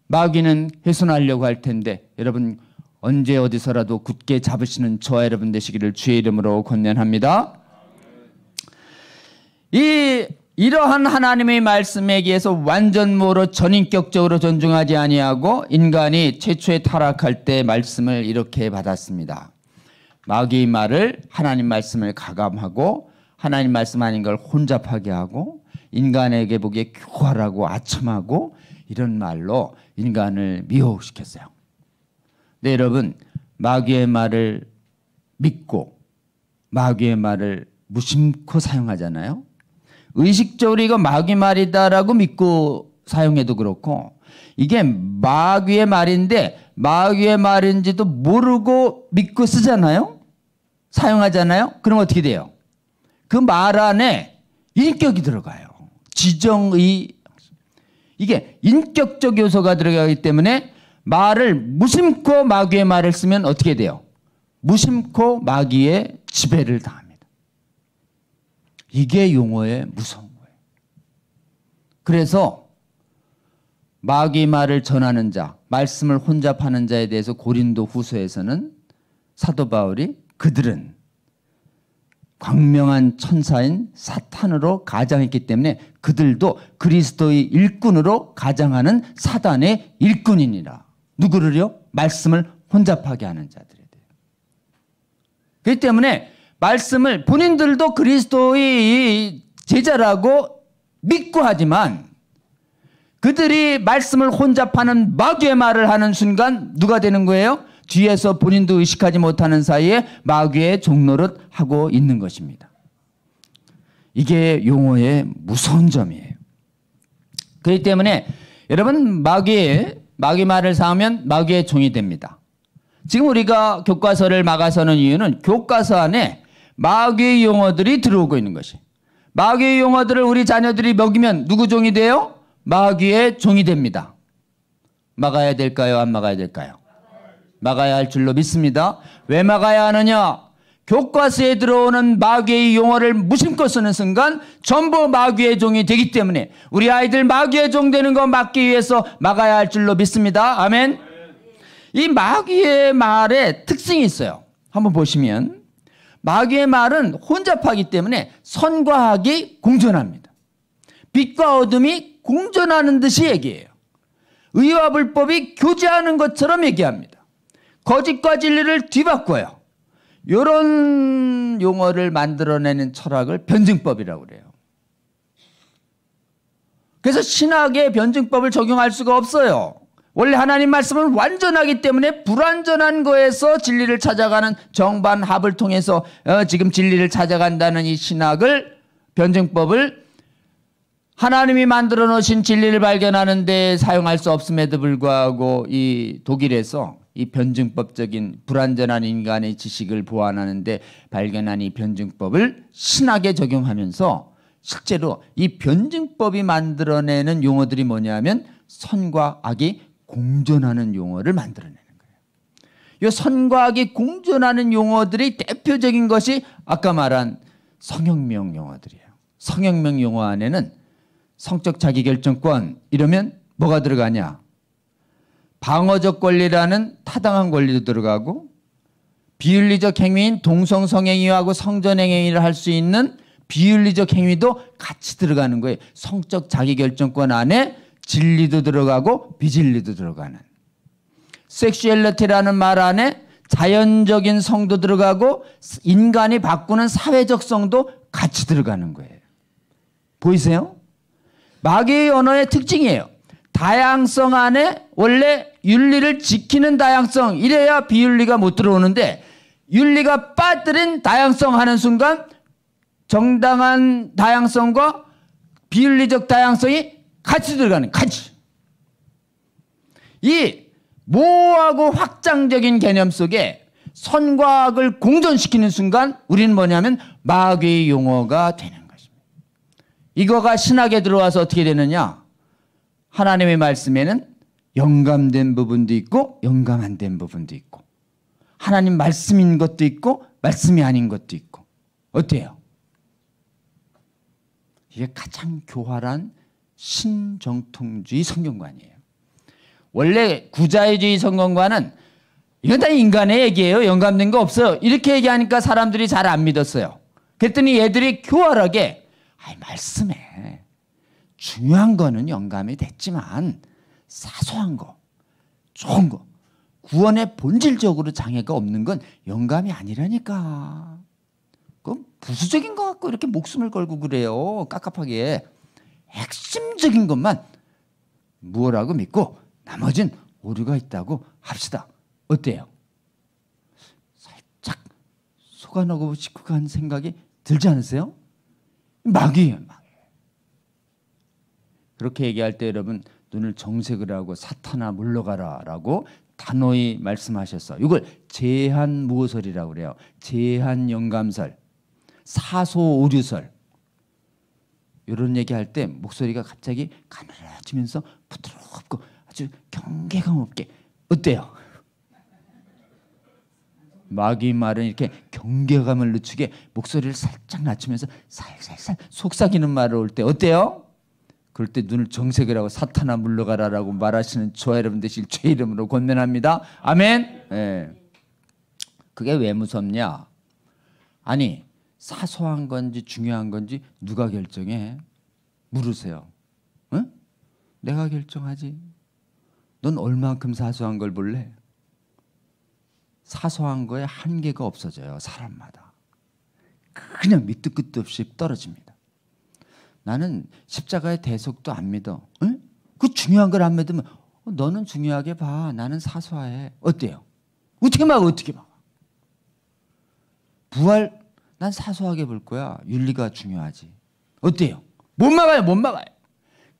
마귀는 훼손하려고 할 텐데 여러분 언제 어디서라도 굳게 잡으시는 저와 여러분 되시기를 주의 이름으로 권면합니다. 이러한 하나님의 말씀에 의해서 완전무로 전인격적으로 존중하지 아니하고 인간이 최초에 타락할 때 말씀을 이렇게 받았습니다. 마귀의 말을 하나님 말씀을 가감하고 하나님 말씀 아닌 걸 혼잡하게 하고 인간에게 보기에 교활하고 아첨하고 이런 말로 인간을 미혹시켰어요. 네, 여러분 마귀의 말을 믿고 마귀의 말을 무심코 사용하잖아요. 의식적으로 이거 마귀 말이다라고 믿고 사용해도 그렇고 이게 마귀의 말인데 마귀의 말인지도 모르고 믿고 쓰잖아요. 사용하잖아요. 그럼 어떻게 돼요? 그 말 안에 인격이 들어가요. 지정의 이게 인격적 요소가 들어가기 때문에 말을 무심코 마귀의 말을 쓰면 어떻게 돼요? 무심코 마귀의 지배를 당합니다. 이게 용어의 무서운 거예요. 그래서 마귀 말을 전하는 자, 말씀을 혼잡하는 자에 대해서 고린도 후서에서는 사도 바울이 그들은 광명한 천사인 사탄으로 가장했기 때문에 그들도 그리스도의 일꾼으로 가장하는 사단의 일꾼이니라. 누구를요? 말씀을 혼잡하게 하는 자들에 대해. 그렇기 때문에 말씀을 본인들도 그리스도의 제자라고 믿고 하지만 그들이 말씀을 혼잡하는 마귀의 말을 하는 순간 누가 되는 거예요? 뒤에서 본인도 의식하지 못하는 사이에 마귀의 종노릇 하고 있는 것입니다. 이게 용어의 무서운 점이에요. 그렇기 때문에 여러분 마귀 말을 사하면 마귀의 종이 됩니다. 지금 우리가 교과서를 막아서는 이유는 교과서 안에 마귀의 용어들이 들어오고 있는 것이. 마귀의 용어들을 우리 자녀들이 먹이면 누구 종이 돼요? 마귀의 종이 됩니다. 막아야 될까요? 안 막아야 될까요? 막아야 할 줄로 믿습니다. 왜 막아야 하느냐? 교과서에 들어오는 마귀의 용어를 무심코 쓰는 순간 전부 마귀의 종이 되기 때문에 우리 아이들 마귀의 종 되는 거 막기 위해서 막아야 할 줄로 믿습니다. 아멘. 이 마귀의 말에 특징이 있어요. 한번 보시면 마귀의 말은 혼잡하기 때문에 선과 악이 공존합니다. 빛과 어둠이 공존하는 듯이 얘기해요. 의와 불법이 교제하는 것처럼 얘기합니다. 거짓과 진리를 뒤바꿔요. 이런 용어를 만들어내는 철학을 변증법이라고 그래요. 그래서 신학의 변증법을 적용할 수가 없어요. 원래 하나님 말씀은 완전하기 때문에 불완전한 거에서 진리를 찾아가는 정반합을 통해서 지금 진리를 찾아간다는 이 신학을 변증법을 하나님이 만들어 놓으신 진리를 발견하는 데 사용할 수 없음에도 불구하고 이 독일에서 이 변증법적인 불완전한 인간의 지식을 보완하는 데 발견한 이 변증법을 신학에 적용하면서 실제로 이 변증법이 만들어내는 용어들이 뭐냐면 선과 악이 공존하는 용어를 만들어내는 거예요. 이 선과 악이 공존하는 용어들이 대표적인 것이 아까 말한 성혁명 용어들이에요. 성혁명 용어 안에는 성적 자기결정권 이러면 뭐가 들어가냐? 방어적 권리라는 타당한 권리도 들어가고 비윤리적 행위인 동성성행위하고 성전행위를 할 수 있는 비윤리적 행위도 같이 들어가는 거예요. 성적 자기결정권 안에 진리도 들어가고 비진리도 들어가는 섹슈얼리티라는 말 안에 자연적인 성도 들어가고 인간이 바꾸는 사회적 성도 같이 들어가는 거예요. 보이세요? 마귀의 언어의 특징이에요. 다양성 안에 원래 윤리를 지키는 다양성 이래야 비윤리가 못 들어오는데 윤리가 빠뜨린 다양성 하는 순간 정당한 다양성과 비윤리적 다양성이 같이 들어가는 같이. 이 모호하고 확장적인 개념 속에 선과 악을 공존시키는 순간 우리는 뭐냐면 마귀의 용어가 되는 것입니다. 이거가 신학에 들어와서 어떻게 되느냐? 하나님의 말씀에는 영감된 부분도 있고 영감 안 된 부분도 있고 하나님 말씀인 것도 있고 말씀이 아닌 것도 있고 어때요? 이게 가장 교활한 신정통주의 성경관이에요. 원래 구자유주의 성경관은 이건 다 인간의 얘기예요. 영감된 거 없어요. 이렇게 얘기하니까 사람들이 잘 안 믿었어요. 그랬더니 얘들이 교활하게 말씀에 중요한 거는 영감이 됐지만 사소한 거, 좋은 거, 구원에 본질적으로 장애가 없는 건 영감이 아니라니까. 그건 부수적인 거 갖고 이렇게 목숨을 걸고 그래요. 깝깝하게. 핵심적인 것만 무엇라고 믿고 나머진 오류가 있다고 합시다. 어때요? 살짝 속아넣고 싶고 간 생각이 들지 않으세요? 마귀예요. 마귀. 그렇게 얘기할 때 여러분 눈을 정색을 하고 사탄아 물러가라 라고 단호히 말씀하셨어. 이걸 제한무호설이라고 그래요. 제한영감설, 사소오류설. 이런 얘기할 때 목소리가 갑자기 가늘어지면서 부드럽고 아주 경계감 없게 어때요? 마귀 말은 이렇게 경계감을 늦추게 목소리를 살짝 낮추면서 살살살 속삭이는 말을 올 때 어때요? 그럴 때 눈을 정색을 하고 사탄아 물러가라라고 말하시는 저와 여러분 되실 주의 이름으로 권면합니다. 아멘. 네. 그게 왜 무섭냐? 아니 사소한 건지 중요한 건지 누가 결정해? 물으세요. 응? 내가 결정하지. 넌 얼만큼 사소한 걸 볼래? 사소한 거에 한계가 없어져요. 사람마다. 그냥 밑도 끝도 없이 떨어집니다. 나는 십자가의 대속도 안 믿어. 응? 그 중요한 걸 안 믿으면 너는 중요하게 봐. 나는 사소해. 어때요? 어떻게 막아? 어떻게 막아? 부활 난 사소하게 볼 거야. 윤리가 중요하지. 어때요? 못 막아요. 못 막아요.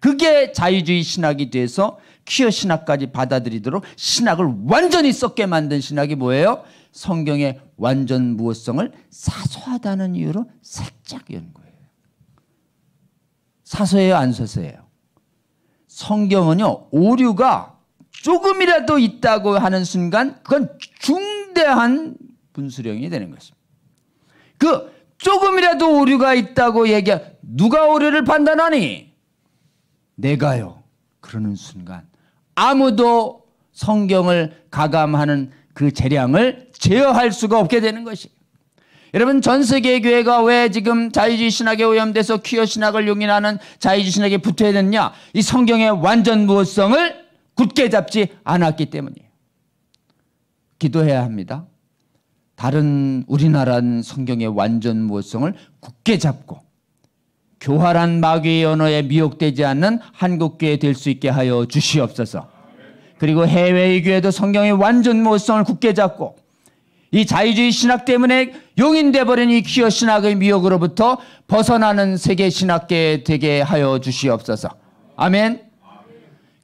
그게 자유주의 신학이 돼서 퀴어 신학까지 받아들이도록 신학을 완전히 썩게 만든 신학이 뭐예요? 성경의 완전 무호성을 사소하다는 이유로 살짝 연 거예요. 사소해요? 안 사소해요? 성경은요, 오류가 조금이라도 있다고 하는 순간 그건 중대한 분수령이 되는 것입니다. 그 조금이라도 오류가 있다고 누가 오류를 판단하니? 내가요. 그러는 순간 아무도 성경을 가감하는 그 재량을 제어할 수가 없게 되는 것이에요. 여러분, 전 세계 교회가 왜 지금 자유주의 신학에 오염돼서 퀴어 신학을 용인하는 자유주의 신학에 붙어야 됐냐? 이 성경의 완전 무엇성을 굳게 잡지 않았기 때문이에요. 기도해야 합니다. 다른 우리나라는 성경의 완전 무엇성을 굳게 잡고 교활한 마귀의 언어에 미혹되지 않는 한국교회 될 수 있게 하여 주시옵소서. 그리고 해외의 교회도 성경의 완전 무엇성을 굳게 잡고 이 자유주의 신학 때문에 용인돼 버린 이 퀴어 신학의 미혹으로부터 벗어나는 세계 신학계 되게 하여 주시옵소서. 아멘.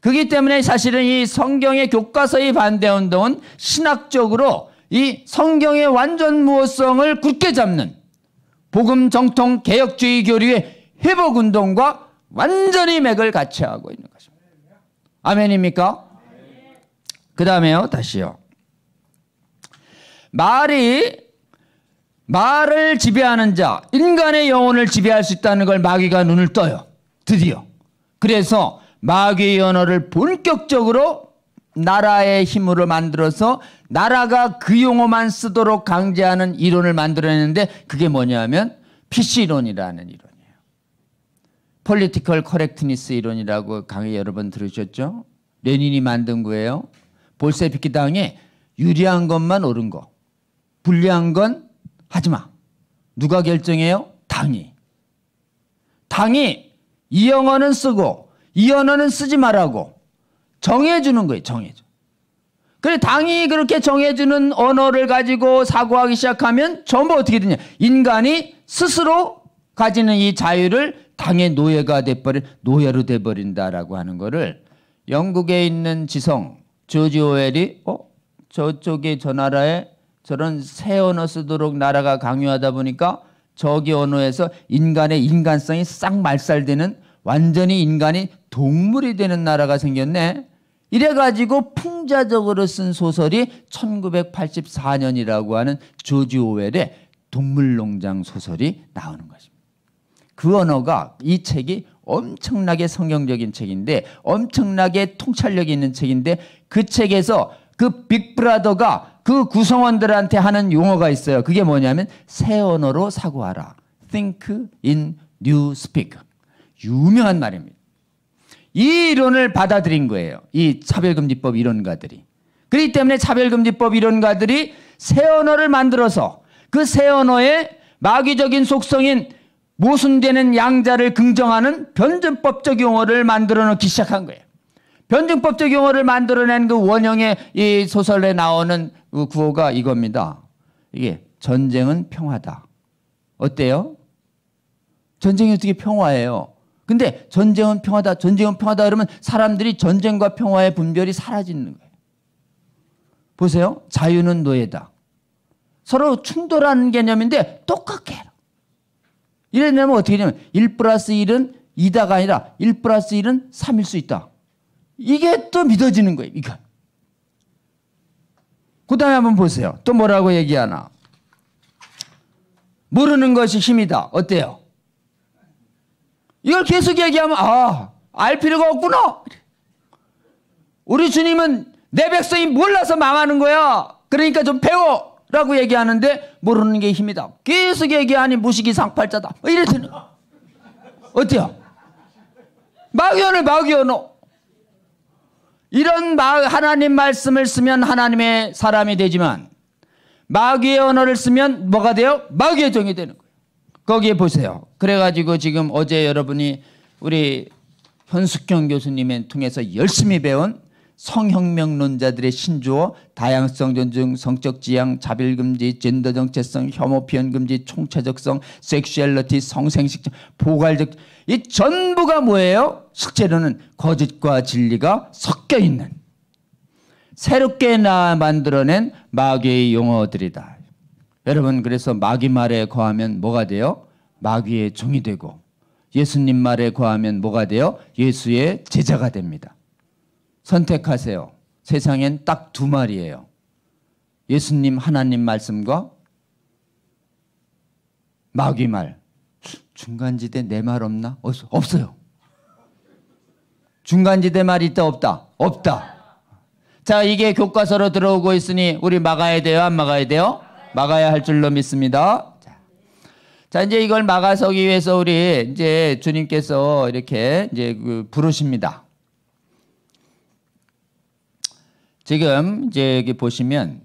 그렇기 때문에 사실은 이 성경의 교과서의 반대 운동은 신학적으로 이 성경의 완전 무엇성을 굳게 잡는 복음 정통 개혁주의 교류의 회복 운동과 완전히 맥을 같이 하고 있는 것입니다. 아멘입니까? 그 다음에요, 다시요. 말을 지배하는 자, 인간의 영혼을 지배할 수 있다는 걸 마귀가 눈을 떠요. 드디어. 그래서 마귀의 언어를 본격적으로 나라의 힘으로 만들어서 나라가 그 용어만 쓰도록 강제하는 이론을 만들어냈는데 그게 뭐냐면 PC이론이라는 이론이에요. Political Correctness 이론이라고 강의 여러 번 들으셨죠? 레닌이 만든 거예요. 볼셰비키 당에 유리한 것만 옳은 거, 불리한 건 하지 마. 누가 결정해요? 당이. 당이 이 영어는 쓰고 이 언어는 쓰지 말라고 정해주는 거예요. 정해줘. 그래 당이 그렇게 정해주는 언어를 가지고 사고하기 시작하면 전부 어떻게 되냐? 인간이 스스로 가지는 이 자유를 당의 노예로 돼버린다라고 하는 거를 영국에 있는 지성 조지 오웰이 저쪽에 저 나라에 저런 새 언어 쓰도록 나라가 강요하다 보니까 저기 언어에서 인간의 인간성이 싹 말살되는 완전히 인간이 동물이 되는 나라가 생겼네. 이래가지고 풍자적으로 쓴 소설이 1984년이라고 하는 조지 오웰의 동물농장 소설이 나오는 것입니다. 그 언어가 이 책이 엄청나게 성경적인 책인데 엄청나게 통찰력이 있는 책인데 그 책에서 그 빅브라더가 그 구성원들한테 하는 용어가 있어요. 그게 뭐냐면 새 언어로 사고하라. Think in new speak. 유명한 말입니다. 이 이론을 받아들인 거예요. 이 차별금지법 이론가들이. 그렇기 때문에 차별금지법 이론가들이 새 언어를 만들어서 그 새 언어의 마귀적인 속성인 모순되는 양자를 긍정하는 변증법적 용어를 만들어 놓기 시작한 거예요. 변증법적 용어를 만들어낸 그 원형의 이 소설에 나오는 그 구호가 이겁니다. 이게 전쟁은 평화다. 어때요? 전쟁이 어떻게 평화예요? 근데 전쟁은 평화다, 전쟁은 평화다 그러면 사람들이 전쟁과 평화의 분별이 사라지는 거예요. 보세요. 자유는 노예다. 서로 충돌하는 개념인데 똑같게 해라. 이래내면 어떻게 되냐면 1 플러스 1은 2다가 아니라 1 플러스 1은 3일 수 있다. 이게 또 믿어지는 거예요. 이거. 그 다음에 한번 보세요. 또 뭐라고 얘기하나. 모르는 것이 힘이다. 어때요? 이걸 계속 얘기하면 알 필요가 없구나. 우리 주님은 내 백성이 몰라서 망하는 거야. 그러니까 좀 배워 라고 얘기하는데 모르는 게 힘이다. 계속 얘기하니 무식이 상팔자다. 이랬더니 어때요? 마귀 언어. 이런 하나님 말씀을 쓰면 하나님의 사람이 되지만 마귀의 언어를 쓰면 뭐가 돼요? 마귀의 종이 되는 거예요. 거기에 보세요. 그래가지고 지금 어제 여러분이 우리 현숙경 교수님을 통해서 열심히 배운 성혁명론자들의 신조어, 다양성 존중, 성적 지향, 자별금지, 젠더 정체성, 혐오 표현 금지, 총체적성, 섹슈얼리티, 성생식, 포괄적, 이 전부가 뭐예요? 실제로는 거짓과 진리가 섞여 있는 새롭게 만들어낸 마귀의 용어들이다. 여러분, 그래서 마귀 말에 거하면 뭐가 돼요? 마귀의 종이 되고 예수님 말에 거하면 뭐가 돼요? 예수의 제자가 됩니다. 선택하세요. 세상엔 딱 두 말이에요. 예수님 하나님 말씀과 마귀 말. 중간지대 내 말 없나? 없어요. 중간지대 말 있다 없다? 없다. 자, 이게 교과서로 들어오고 있으니 우리 막아야 돼요? 안 막아야 돼요? 막아야 할 줄로 믿습니다. 자, 이제 이걸 막아서기 위해서 우리 이제 주님께서 이렇게 이제 부르십니다. 지금 이제 여기 보시면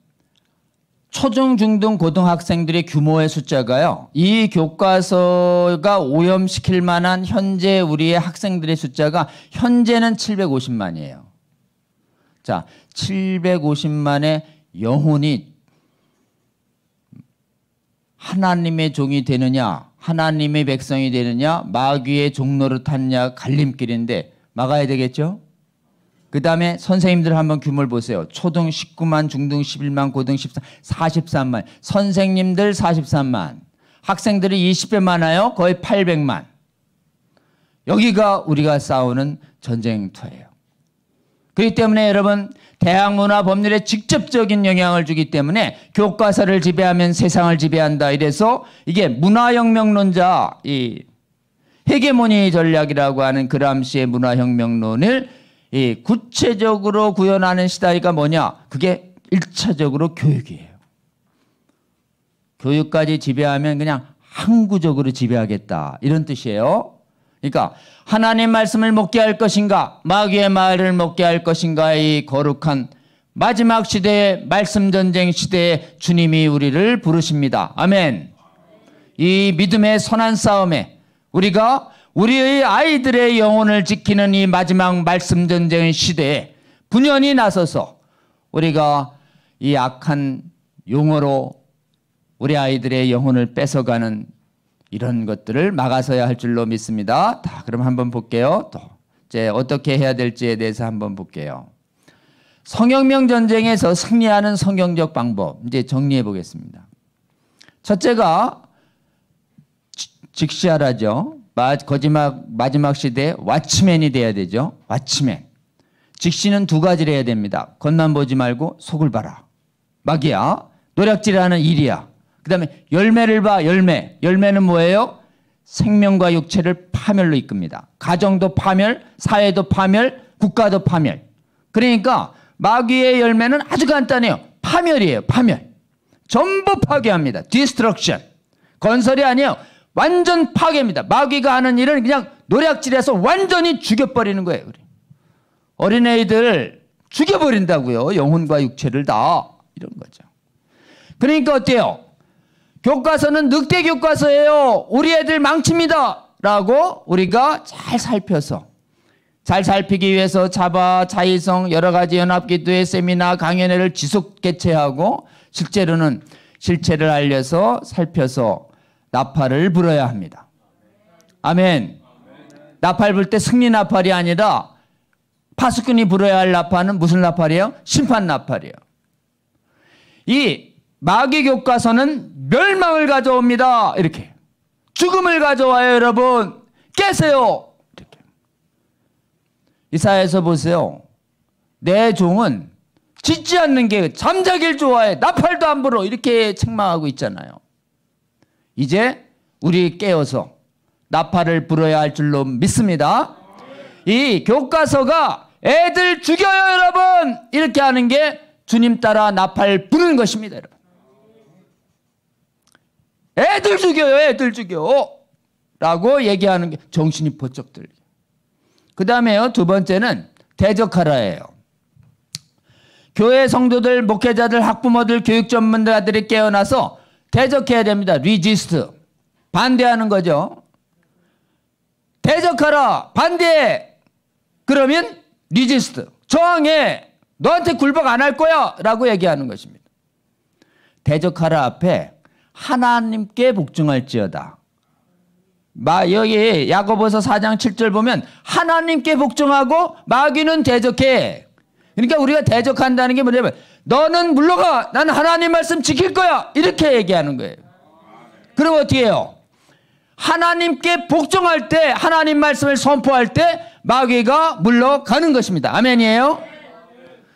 초중, 중등, 고등학생들의 규모의 숫자가요. 이 교과서가 오염시킬 만한 현재 우리의 학생들의 숫자가 현재는 750만이에요. 자, 750만의 영혼이 하나님의 종이 되느냐, 하나님의 백성이 되느냐, 마귀의 종로를 탔냐 갈림길인데 막아야 되겠죠? 그 다음에 선생님들 한번 규모를 보세요. 초등 19만, 중등 11만, 고등 14, 43만. 선생님들 43만. 학생들이 20배 많아요. 거의 800만. 여기가 우리가 싸우는 전쟁터예요. 그렇기 때문에 여러분, 대학 문화 법률에 직접적인 영향을 주기 때문에 교과서를 지배하면 세상을 지배한다. 이래서 이게 문화혁명론자, 이 헤게모니 전략이라고 하는 그람시의 문화혁명론을 이 구체적으로 구현하는 시대가 뭐냐? 그게 1차적으로 교육이에요. 교육까지 지배하면 그냥 항구적으로 지배하겠다. 이런 뜻이에요. 그러니까 하나님 말씀을 먹게 할 것인가, 마귀의 말을 먹게 할 것인가, 이 거룩한 마지막 시대의 말씀 전쟁 시대에 주님이 우리를 부르십니다. 아멘. 이 믿음의 선한 싸움에 우리가 우리의 아이들의 영혼을 지키는 이 마지막 말씀 전쟁 시대에 분연히 나서서 우리가 이 악한 용어로 우리 아이들의 영혼을 뺏어가는 이런 것들을 막아서야 할 줄로 믿습니다. 자, 그럼 한번 볼게요. 또 이제 어떻게 해야 될지에 대해서 한번 볼게요. 성혁명 전쟁에서 승리하는 성경적 방법 이제 정리해 보겠습니다. 첫째가 직시하라죠. 마지막 시대에 왓츠맨이 돼야 되죠. 왓츠맨. 직시는 두 가지를 해야 됩니다. 겉만 보지 말고 속을 봐라. 마귀야. 노략질하는 일이야. 그 다음에 열매를 봐. 열매는 뭐예요? 생명과 육체를 파멸로 이끕니다. 가정도 파멸, 사회도 파멸, 국가도 파멸. 그러니까 마귀의 열매는 아주 간단해요. 파멸이에요. 파멸. 전부 파괴합니다. 디스트럭션. 건설이 아니에요. 완전 파괴입니다. 마귀가 하는 일은 그냥 노략질해서 완전히 죽여버리는 거예요. 어린애들 죽여버린다고요. 영혼과 육체를 다. 이런 거죠. 그러니까 어때요? 교과서는 늑대 교과서예요. 우리 애들 망칩니다. 라고 우리가 잘 살펴서 잘 살피기 위해서 자바, 자의성, 여러 가지 연합기도회, 세미나, 강연회를 지속 개최하고 실제로는 실체를 알려서 살펴서 나팔을 불어야 합니다. 아멘. 나팔 불 때 승리 나팔이 아니라 파수꾼이 불어야 할 나팔은 무슨 나팔이에요? 심판 나팔이에요. 이 마귀 교과서는 멸망을 가져옵니다. 이렇게. 죽음을 가져와요, 여러분. 깨세요. 이렇게. 이사야에서 보세요. 내 종은 짖지 않는 게 잠자길 좋아해. 나팔도 안 불어. 이렇게 책망하고 있잖아요. 이제 우리 깨어서 나팔을 불어야 할 줄로 믿습니다. 이 교과서가 애들 죽여요, 여러분. 이렇게 하는 게 주님 따라 나팔 부는 것입니다, 여러분. 애들 죽여요, 애들 죽여. 라고 얘기하는 게 정신이 번쩍 들게. 그 다음에요, 두 번째는 대적하라예요. 교회 성도들, 목회자들, 학부모들, 교육 전문가들이 깨어나서 대적해야 됩니다. 리지스트. 반대하는 거죠. 대적하라. 반대해. 그러면 리지스트. 저항해. 너한테 굴복 안 할 거야. 라고 얘기하는 것입니다. 대적하라 앞에 하나님께 복종할지어다. 여기 야고보서 4장 7절 보면 하나님께 복종하고 마귀는 대적해. 그러니까 우리가 대적한다는 게 뭐냐면 너는 물러가. 나는 하나님 말씀 지킬 거야. 이렇게 얘기하는 거예요. 그럼 어떻게 해요? 하나님께 복종할 때, 하나님 말씀을 선포할 때 마귀가 물러가는 것입니다. 아멘이에요?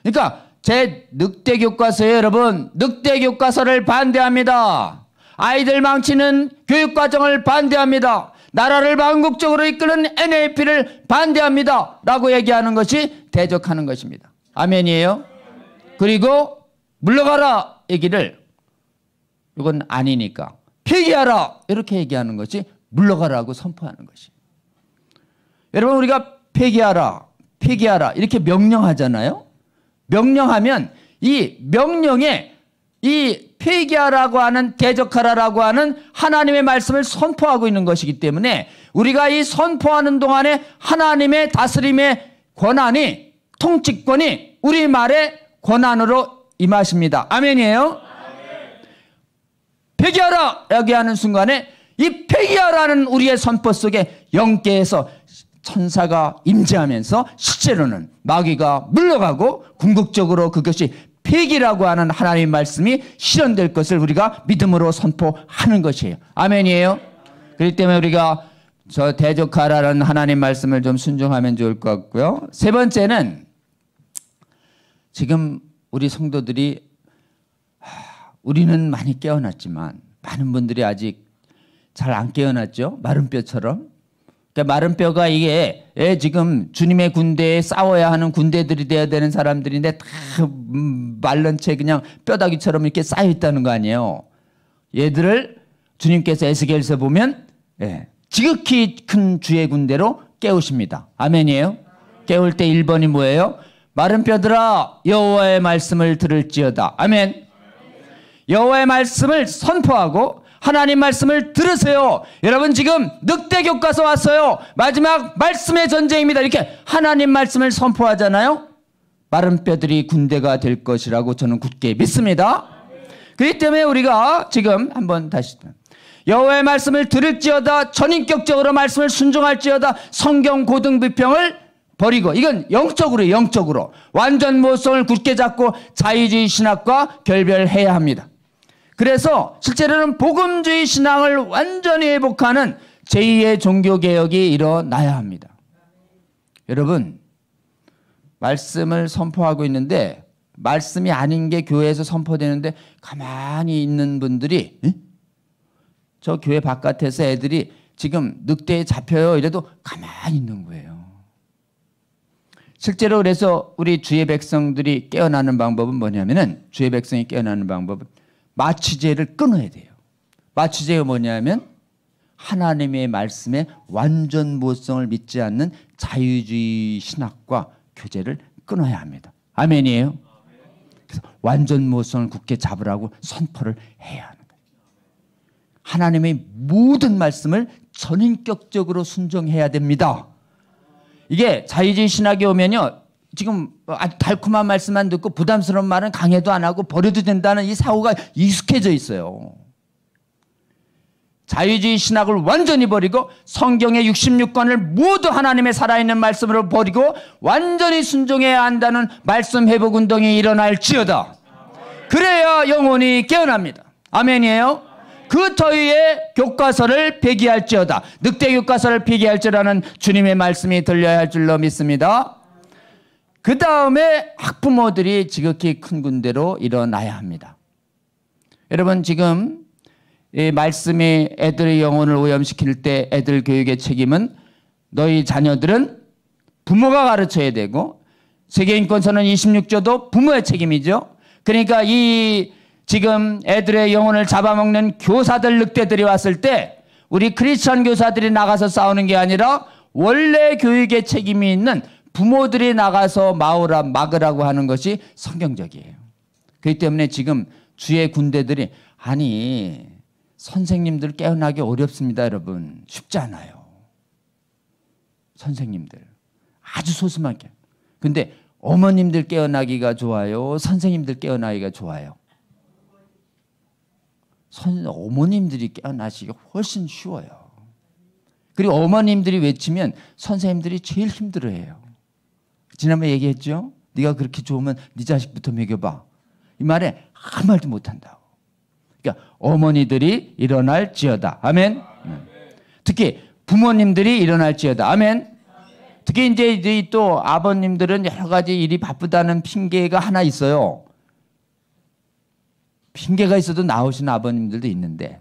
그러니까 제 늑대 교과서에 여러분, 늑대 교과서를 반대합니다. 아이들 망치는 교육과정을 반대합니다. 나라를 망국적으로 이끄는 NAP를 반대합니다. 라고 얘기하는 것이 대적하는 것입니다. 아멘이에요? 그리고 물러가라 얘기를, 이건 아니니까 폐기하라 이렇게 얘기하는 것이 물러가라고 선포하는 것이. 여러분, 우리가 폐기하라 이렇게 명령하잖아요. 명령하면 이 명령에 이 폐기하라고 하는, 대적하라라고 하는 하나님의 말씀을 선포하고 있는 것이기 때문에 우리가 이 선포하는 동안에 하나님의 다스림의 권한이, 통치권이 우리 말의 권한으로 임하십니다. 아멘이에요? 폐기하라 얘기하는 순간에 이 폐기하라는 우리의 선포 속에 영계에서 천사가 임재하면서 실제로는 마귀가 물러가고 궁극적으로 그것이 폐기라고 하는 하나님의 말씀이 실현될 것을 우리가 믿음으로 선포하는 것이에요. 아멘이에요? 그렇기 때문에 우리가 저 대적하라는 하나님 말씀을 좀 순종하면 좋을 것 같고요. 세 번째는 지금 우리 성도들이 우리는 많이 깨어났지만 많은 분들이 아직 잘 안 깨어났죠. 마른 뼈처럼. 그러니까 마른 뼈가 이게 지금 주님의 군대에 싸워야 하는 군대들이 돼야 되는 사람들인데 다 말른 채 그냥 뼈다귀처럼 이렇게 쌓여 있다는 거 아니에요. 얘들을 주님께서 에스겔서 보면 지극히 큰 주의 군대로 깨우십니다. 아멘이에요? 깨울 때 1번이 뭐예요? 마른 뼈들아 여호와의 말씀을 들을지어다. 아멘. 여호와의 말씀을 선포하고 하나님 말씀을 들으세요. 여러분, 지금 늑대 교과서 왔어요. 마지막 말씀의 전쟁입니다. 이렇게 하나님 말씀을 선포하잖아요. 마른 뼈들이 군대가 될 것이라고 저는 굳게 믿습니다. 그렇기 때문에 우리가 지금 한번 다시, 여호와의 말씀을 들을지어다, 전인격적으로 말씀을 순종할지어다, 성경 고등비평을 버리고, 이건 영적으로 완전 모성을 굳게 잡고 자유주의 신학과 결별해야 합니다. 그래서 실제로는 복음주의 신앙을 완전히 회복하는 제2의 종교개혁이 일어나야 합니다. 여러분, 말씀을 선포하고 있는데 말씀이 아닌 게 교회에서 선포되는데 가만히 있는 분들이, 저 교회 바깥에서 애들이 지금 늑대에 잡혀요 이래도 가만히 있는 거예요. 실제로 그래서 우리 주의 백성들이 깨어나는 방법은 뭐냐면은, 주의 백성이 깨어나는 방법은 마취제를 끊어야 돼요. 마취제가 뭐냐면 하나님의 말씀에 완전 모성을 믿지 않는 자유주의 신학과 교제를 끊어야 합니다. 아멘이에요? 그래서 완전 모성을 굳게 잡으라고 선포를 해야 하는 거예요. 하나님의 모든 말씀을 전인격적으로 순종해야 됩니다. 이게 자유주의 신학에 오면요, 지금 아주 달콤한 말씀만 듣고 부담스러운 말은 강해도 안 하고 버려도 된다는 이 사고가 익숙해져 있어요. 자유주의 신학을 완전히 버리고 성경의 66권을 모두 하나님의 살아있는 말씀으로 버리고 완전히 순종해야 한다는 말씀 회복 운동이 일어날지어다. 그래야 영혼이 깨어납니다. 아멘이에요? 그 터위의 교과서를 폐기할지어다. 늑대 교과서를 폐기할지라는 주님의 말씀이 들려야 할 줄로 믿습니다. 그 다음에 학부모들이 지극히 큰 군대로 일어나야 합니다. 여러분, 지금 이 말씀이 애들의 영혼을 오염시킬 때 애들 교육의 책임은 너희 자녀들은 부모가 가르쳐야 되고, 세계인권선언 26조도 부모의 책임이죠. 그러니까 이 지금 애들의 영혼을 잡아먹는 교사들, 늑대들이 왔을 때 우리 크리스천 교사들이 나가서 싸우는 게 아니라 원래 교육의 책임이 있는 부모들이 나가서 막으라고 하는 것이 성경적이에요. 그렇기 때문에 지금 주의 군대들이, 아니 선생님들 깨어나기 어렵습니다. 여러분, 쉽지 않아요. 선생님들 아주 소수하게. 근데 어머님들 깨어나기가 좋아요, 선생님들 깨어나기가 좋아요? 어머님들이 깨어나시기가 훨씬 쉬워요. 그리고 어머님들이 외치면 선생님들이 제일 힘들어해요. 지난번에 얘기했죠? 네가 그렇게 좋으면 네 자식부터 먹여봐. 이 말에 아무 말도 못한다고. 그러니까 어머니들이 일어날지어다. 아멘. 특히 부모님들이 일어날지어다. 아멘. 특히 이제 또 아버님들은 여러 가지 일이 바쁘다는 핑계가 하나 있어요. 핑계가 있어도 나오신 아버님들도 있는데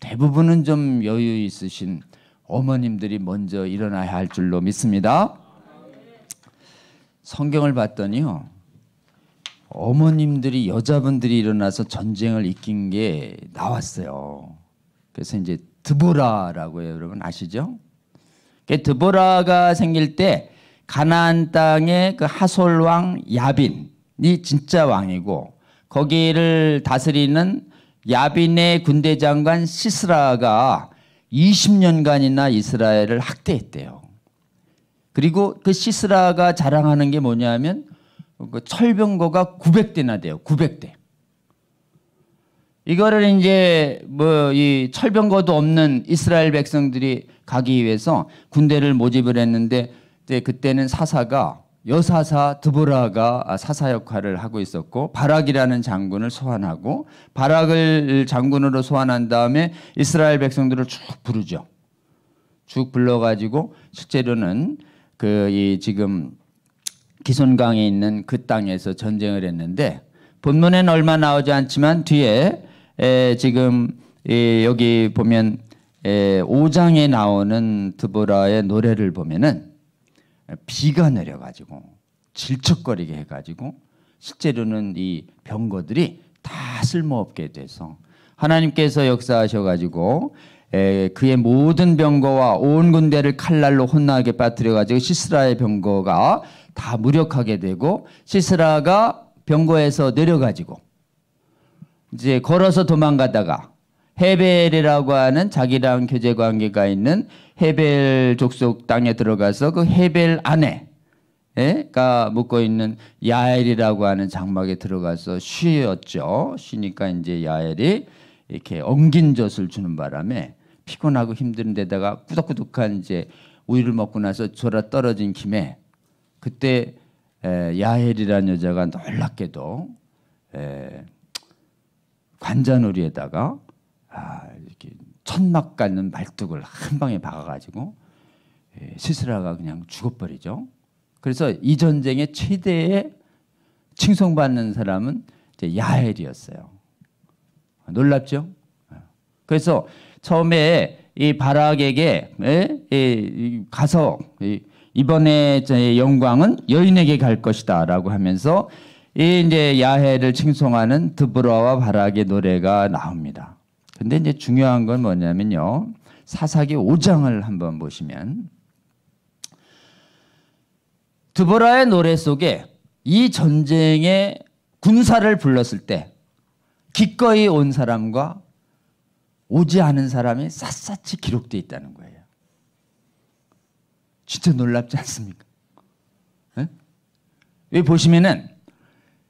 대부분은 좀 여유 있으신 어머님들이 먼저 일어나야 할 줄로 믿습니다. 성경을 봤더니요, 어머님들이, 여자분들이 일어나서 전쟁을 이긴 게 나왔어요. 그래서 이제 드보라라고 해요. 여러분 아시죠? 드보라가 생길 때 가나안 땅의 그 하솔 왕 야빈이 진짜 왕이고, 거기를 다스리는 야빈의 군대 장관 시스라가 20년간이나 이스라엘을 학대했대요. 그리고 그 시스라가 자랑하는 게 뭐냐면 그 철병거가 900대나 돼요. 900대. 이거를 이제 뭐 이 철병거도 없는 이스라엘 백성들이 가기 위해서 군대를 모집을 했는데, 그때는 사사가, 여사사 드보라가 사사 역할을 하고 있었고, 바락이라는 장군을 소환하고, 바락을 장군으로 소환한 다음에 이스라엘 백성들을 쭉 부르죠. 쭉 불러가지고 실제로는 이 지금 기손강에 있는 그 땅에서 전쟁을 했는데, 본문에는 얼마 나오지 않지만 뒤에 지금 여기 보면 5장에 나오는 드보라의 노래를 보면은 비가 내려가지고 질척거리게 해가지고 실제로는 이 병거들이 다 쓸모없게 돼서 하나님께서 역사하셔가지고 그의 모든 병거와 온 군대를 칼날로 혼나게 빠뜨려가지고 시스라의 병거가 다 무력하게 되고, 시스라가 병거에서 내려가지고 이제 걸어서 도망가다가 헤벨이라고 하는 자기랑 교제 관계가 있는 헤벨 족속 땅에 들어가서 그 헤벨 아내가 묵고 있는 야엘이라고 하는 장막에 들어가서 쉬었죠. 쉬니까 이제 야엘이 이렇게 엉긴 젖을 주는 바람에 피곤하고 힘든 데다가 꾸덕꾸덕한 이제 우유를 먹고 나서 졸아 떨어진 김에, 그때 야엘이라는 여자가 놀랍게도 관자놀이에다가 이렇게 천막 갖는 말뚝을 한 방에 박아가지고 시스라가 그냥 죽어버리죠. 그래서 이 전쟁의 최대의 칭송받는 사람은 이제 야엘이었어요. 놀랍죠? 그래서 처음에 이 바락에게 가서 이번에 영광은 여인에게 갈 것이다라고 하면서 이제 야헬을 칭송하는 드보라와 바락의 노래가 나옵니다. 근데 이제 중요한 건 뭐냐면요, 사사기 5장을 한번 보시면 드보라의 노래 속에 이 전쟁의 군사를 불렀을 때 기꺼이 온 사람과 오지 않은 사람이 샅샅이 기록되어 있다는 거예요. 진짜 놀랍지 않습니까? 여기 보시면은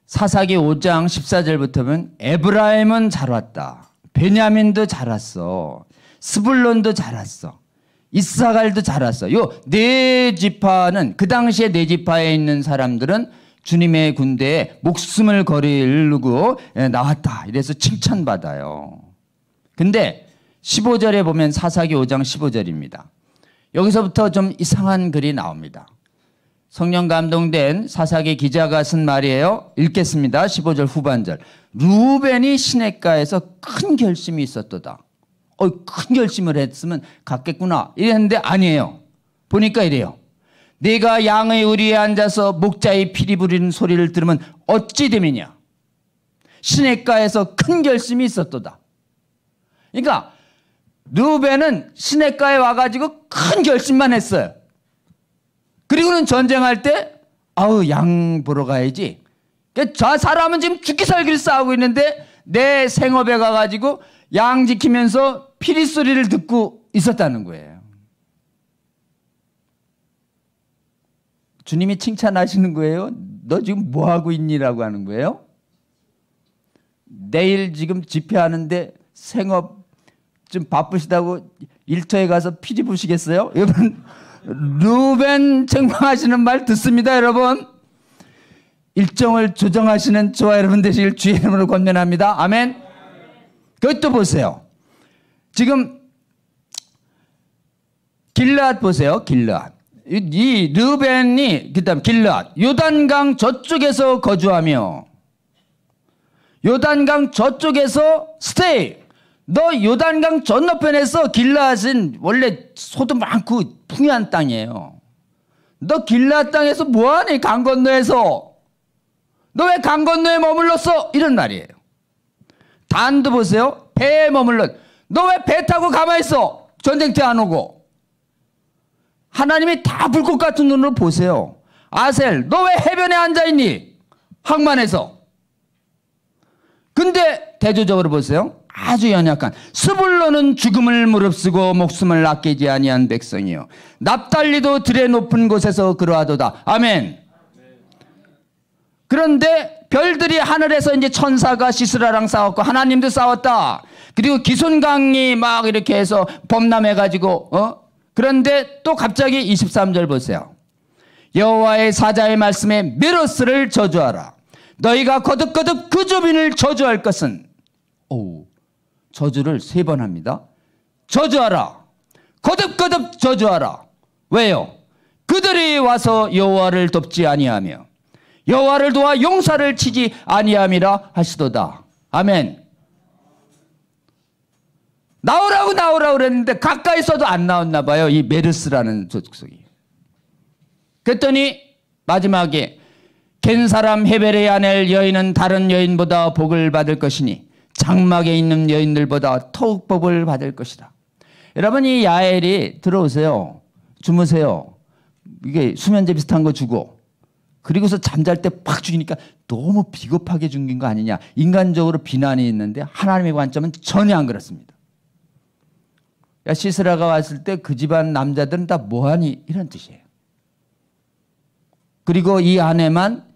사사기 5장 14절부터 보면 에브라임은 잘 왔다, 베냐민도 잘 왔어, 스불론도 잘 왔어, 이사갈도 잘 왔어. 요 네 지파는, 그 당시에 네 지파에 있는 사람들은 주님의 군대에 목숨을 거르고 나왔다, 이래서 칭찬받아요. 근데 15절에 보면 사사기 5장 15절입니다. 여기서부터 좀 이상한 글이 나옵니다. 성령 감동된 사사기 기자가 쓴 말이에요. 읽겠습니다. 15절 후반절. 루벤이 시냇가에서 큰 결심이 있었도다. 큰 결심을 했으면 갔겠구나 이랬는데 아니에요. 보니까 이래요. 내가 양의 우리에 앉아서 목자의 피리 부리는 소리를 들으면 어찌 됨이냐. 시냇가에서 큰 결심이 있었도다. 그러니까 루벤은 시냇가에 와가지고 큰 결심만 했어요. 그리고는 전쟁할 때 양 보러 가야지. 저 사람은 지금 죽기 살기를 싸우고 있는데 내 생업에 가가지고 양 지키면서 피리 소리를 듣고 있었다는 거예요. 주님이 칭찬하시는 거예요. 너 지금 뭐 하고 있니라고 하는 거예요. 내일 지금 집회하는데 생업 좀 바쁘시다고 일터에 가서 피리 부시겠어요? 여러분, 루벤 책망하시는 말 듣습니다, 여러분. 일정을 조정하시는 저와 여러분 되시길 주의 이름으로 권면합니다. 아멘. 그것도 보세요. 지금 길르앗 보세요. 길르앗. 이 르벤이 그다음 길르앗 요단강 저쪽에서 거주하며 요단강 저쪽에서 스테이. 너 요단강 건너편에서 길르앗은 원래 소도 많고 풍요한 땅이에요. 너 길르앗 땅에서 뭐하니? 강 건너에서. 너 왜 강 건너에 머물렀어? 이런 말이에요. 단도 보세요. 배에 머물렀. 너 왜 배 타고 가만히 있어? 전쟁터 안 오고. 하나님이 다 불꽃 같은 눈으로 보세요. 아셀, 너 왜 해변에 앉아있니? 항만에서. 근데 대조적으로 보세요. 아주 연약한 스불론은 죽음을 무릅쓰고 목숨을 아끼지 아니한 백성이요 납달리도 들의 높은 곳에서 그러하도다. 아멘. 그런데 별들이 하늘에서 이제 천사가 시스라랑 싸웠고 하나님도 싸웠다. 그리고 기손강이 막 이렇게 해서 범람해가지고 그런데 또 갑자기 23절 보세요. 여호와의 사자의 말씀에 메로스를 저주하라. 너희가 거듭거듭 그 주민을 저주할 것은 저주를 3번 합니다. 저주하라. 거듭거듭 저주하라. 왜요? 그들이 와서 여호와를 돕지 아니하며 여호와를 도와 용사를 치지 아니함이라 하시도다. 아멘. 나오라고 그랬는데 가까이 있어도 안 나왔나 봐요. 이 메르스라는 족속이. 그랬더니 마지막에 겐 사람 헤벨의 아넬 여인은 다른 여인보다 복을 받을 것이니 장막에 있는 여인들보다 더욱 복을 받을 것이다. 여러분 이 야엘이 들어오세요. 주무세요. 이게 수면제 비슷한 거 주고 그리고서 잠잘 때 팍 죽이니까 너무 비겁하게 죽인 거 아니냐. 인간적으로 비난이 있는데 하나님의 관점은 전혀 안 그렇습니다. 야 시스라가 왔을 때 그 집안 남자들은 다 뭐하니 이런 뜻이에요. 그리고 이 아내만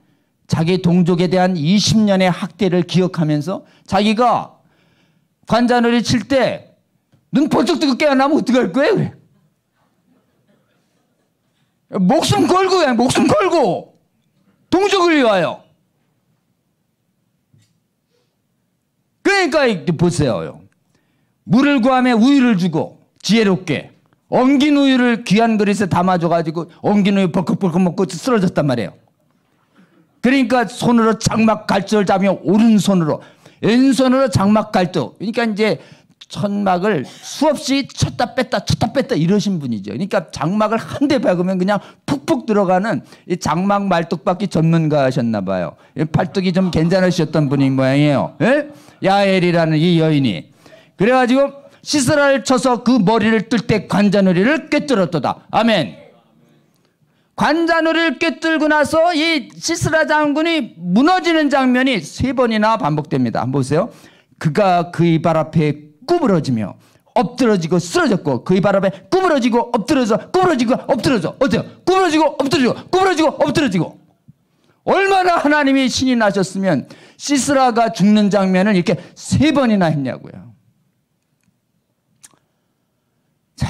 자기 동족에 대한 20년의 학대를 기억하면서 자기가 관자놀이 칠 때 눈 번쩍 뜨고 깨어나면 어떡할 거예요? 그래. 목숨 걸고 그냥 목숨 걸고 동족을 위하여. 그러니까 보세요. 물을 구하며 우유를 주고 지혜롭게 엉긴 우유를 귀한 그릇에 담아줘가지고 엉긴 우유 벌컥벌컥 먹고 쓰러졌단 말이에요. 그러니까 손으로 장막 갈등을 잡으며 오른손으로 왼손으로 장막 갈등. 그러니까 이제 천막을 수없이 쳤다 뺐다 이러신 분이죠. 그러니까 장막을 한 대 박으면 그냥 푹푹 들어가는 이 장막 말뚝박기 전문가셨나 봐요. 팔뚝이 좀 괜찮으셨던 분인 모양이에요. 예? 야엘이라는 이 여인이. 그래가지고 시스라를 쳐서 그 머리를 뜰 때 관자놀이를 꿰뚫었도다. 아멘. 관자놀이를 꿰뚫고 나서 이 시스라 장군이 무너지는 장면이 3번이나 반복됩니다. 한번 보세요. 그가 그의 발 앞에 구부러지며 엎드러지고 쓰러졌고 그의 발 앞에 구부러지고 엎드러져 구부러지고 엎드러져. 어때요? 구부러지고 엎드러지고 구부러지고 엎드러지고. 얼마나 하나님이 신이 나셨으면 시스라가 죽는 장면을 이렇게 3번이나 했냐고요. 자,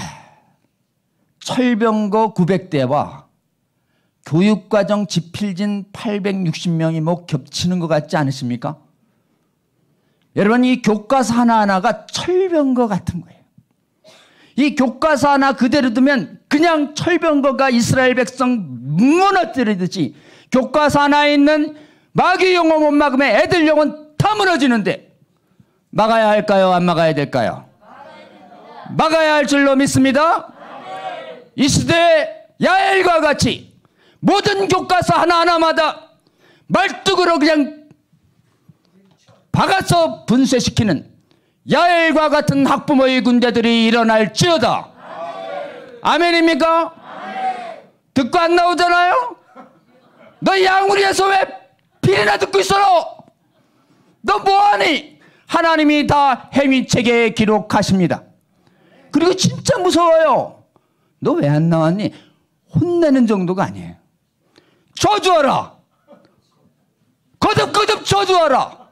철병거 900대와 교육과정 지필진 860명이 뭐 겹치는 것 같지 않으십니까? 여러분 이 교과서 하나하나가 철병거 같은 거예요. 이 교과서 하나 그대로 두면 그냥 철병거가 이스라엘 백성 무너뜨리듯이 교과서 하나에 있는 마귀 영혼 못 막으면 애들 영혼 다 무너지는데 막아야 할까요? 안 막아야 될까요? 막아야 할 줄로 믿습니다. 이 시대에 야엘과 같이 모든 교과서 하나하나마다 말뚝으로 그냥 박아서 분쇄시키는 야엘과 같은 학부모의 군대들이 일어날지어다. 아멘입니까? 듣고 안 나오잖아요? 너 양우리에서 왜 비리나 듣고 있어? 너 뭐하니? 하나님이 다 행위책에 기록하십니다. 그리고 진짜 무서워요. 너 왜 안 나왔니? 혼내는 정도가 아니에요. 저주하라. 거듭거듭 저주하라.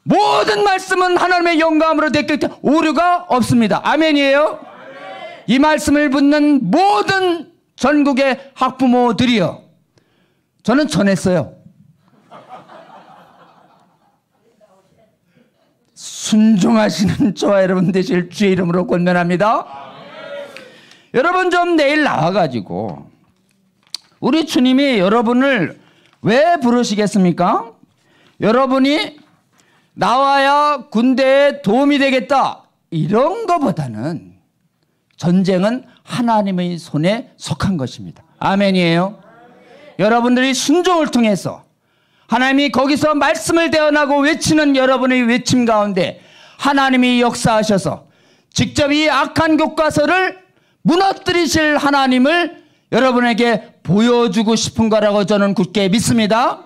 모든 말씀은 하나님의 영감으로 됐기 때문에 오류가 없습니다. 아멘이에요? 이 말씀을 붙는 모든 전국의 학부모들이요. 저는 전했어요. 순종하시는 저와 여러분 되실 주의 이름으로 권면합니다. 여러분 좀 내일 나와가지고 우리 주님이 여러분을 왜 부르시겠습니까? 여러분이 나와야 군대에 도움이 되겠다 이런 것보다는 전쟁은 하나님의 손에 속한 것입니다. 아멘이에요. 여러분들이 순종을 통해서 하나님이 거기서 말씀을 대언하고 외치는 여러분의 외침 가운데 하나님이 역사하셔서 직접 이 악한 교과서를 무너뜨리실 하나님을 여러분에게 보여주고 싶은 거라고 저는 굳게 믿습니다.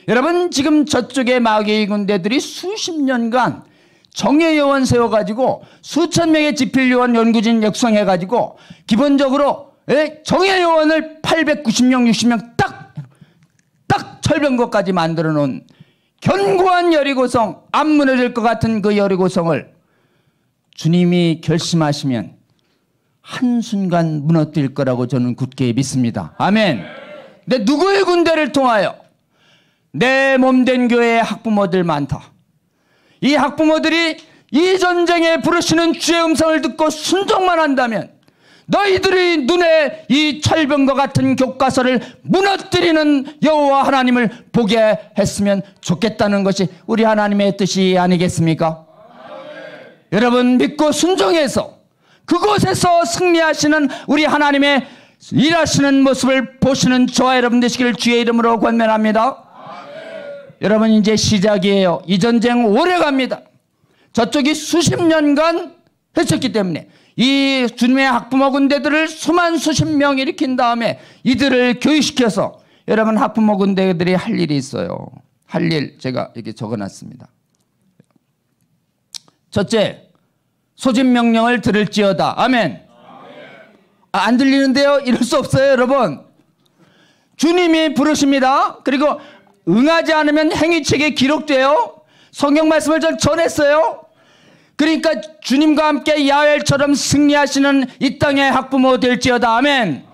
여러분 지금 저쪽에 마귀의 군대들이 수십 년간 정예요원 세워가지고 수천 명의 집필요원 연구진 육성해가지고 기본적으로 정예요원을 890명 60명 딱 철병거까지 만들어 놓은 견고한 여리고성, 안 무너질 것 같은 그 여리고성을 주님이 결심하시면 한순간 무너뜨릴 거라고 저는 굳게 믿습니다. 아멘. 근데 누구의 군대를 통하여? 내 몸된 교회의 학부모들 많다. 이 학부모들이 이 전쟁에 부르시는 주의 음성을 듣고 순종만 한다면 너희들의 눈에 이 철병과 같은 교과서를 무너뜨리는 여호와 하나님을 보게 했으면 좋겠다는 것이 우리 하나님의 뜻이 아니겠습니까? 여러분 믿고 순종해서 그곳에서 승리하시는 우리 하나님의 일하시는 모습을 보시는 저와 여러분 되시기를 주의 이름으로 권면합니다. 여러분 이제 시작이에요. 이 전쟁 오래 갑니다. 저쪽이 수십 년간 했었기 때문에 이 주님의 학부모 군대들을 수만 수십 명 일으킨 다음에 이들을 교육시켜서 여러분 학부모 군대들이 할 일이 있어요. 할 일 제가 이렇게 적어놨습니다. 첫째, 소집명령을 들을지어다. 아멘. 안 들리는데요? 이럴 수 없어요 여러분. 주님이 부르십니다. 그리고 응하지 않으면 행위책에 기록돼요. 성경 말씀을 전 전했어요. 그러니까 주님과 함께 야엘처럼 승리하시는 이 땅의 학부모 될지어다. 아멘.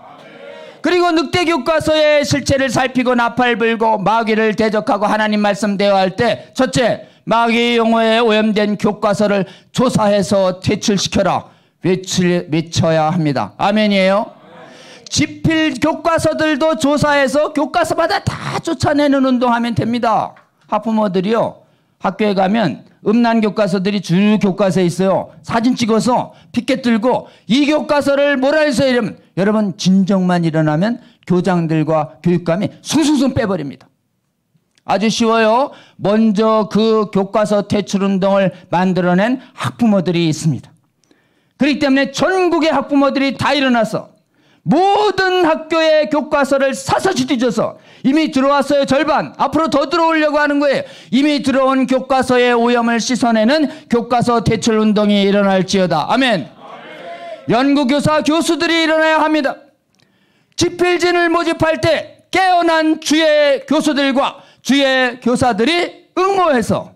그리고 늑대 교과서의 실체를 살피고 나팔 불고 마귀를 대적하고 하나님 말씀 대화할 때 첫째, 마귀의 용어에 오염된 교과서를 조사해서 퇴출시켜라. 외쳐야 합니다. 아멘이에요. 집필 교과서들도 조사해서 교과서마다 다 쫓아내는 운동하면 됩니다. 학부모들이요 학교에 가면 음란 교과서들이 주 교과서에 있어요. 사진 찍어서 피켓 들고 이 교과서를 뭐라 해서 이러면 여러분 진정만 일어나면 교장들과 교육감이 숭숭숭 빼버립니다. 아주 쉬워요. 먼저 그 교과서 퇴출 운동을 만들어낸 학부모들이 있습니다. 그렇기 때문에 전국의 학부모들이 다 일어나서 모든 학교의 교과서를 사서시 뒤져서 이미 들어왔어요. 절반. 앞으로 더 들어오려고 하는 거예요. 이미 들어온 교과서의 오염을 씻어내는 교과서 퇴출 운동이 일어날지어다. 아멘. 연구교사 교수들이 일어나야 합니다. 집필진을 모집할 때 깨어난 주의 교수들과 주의 교사들이 응모해서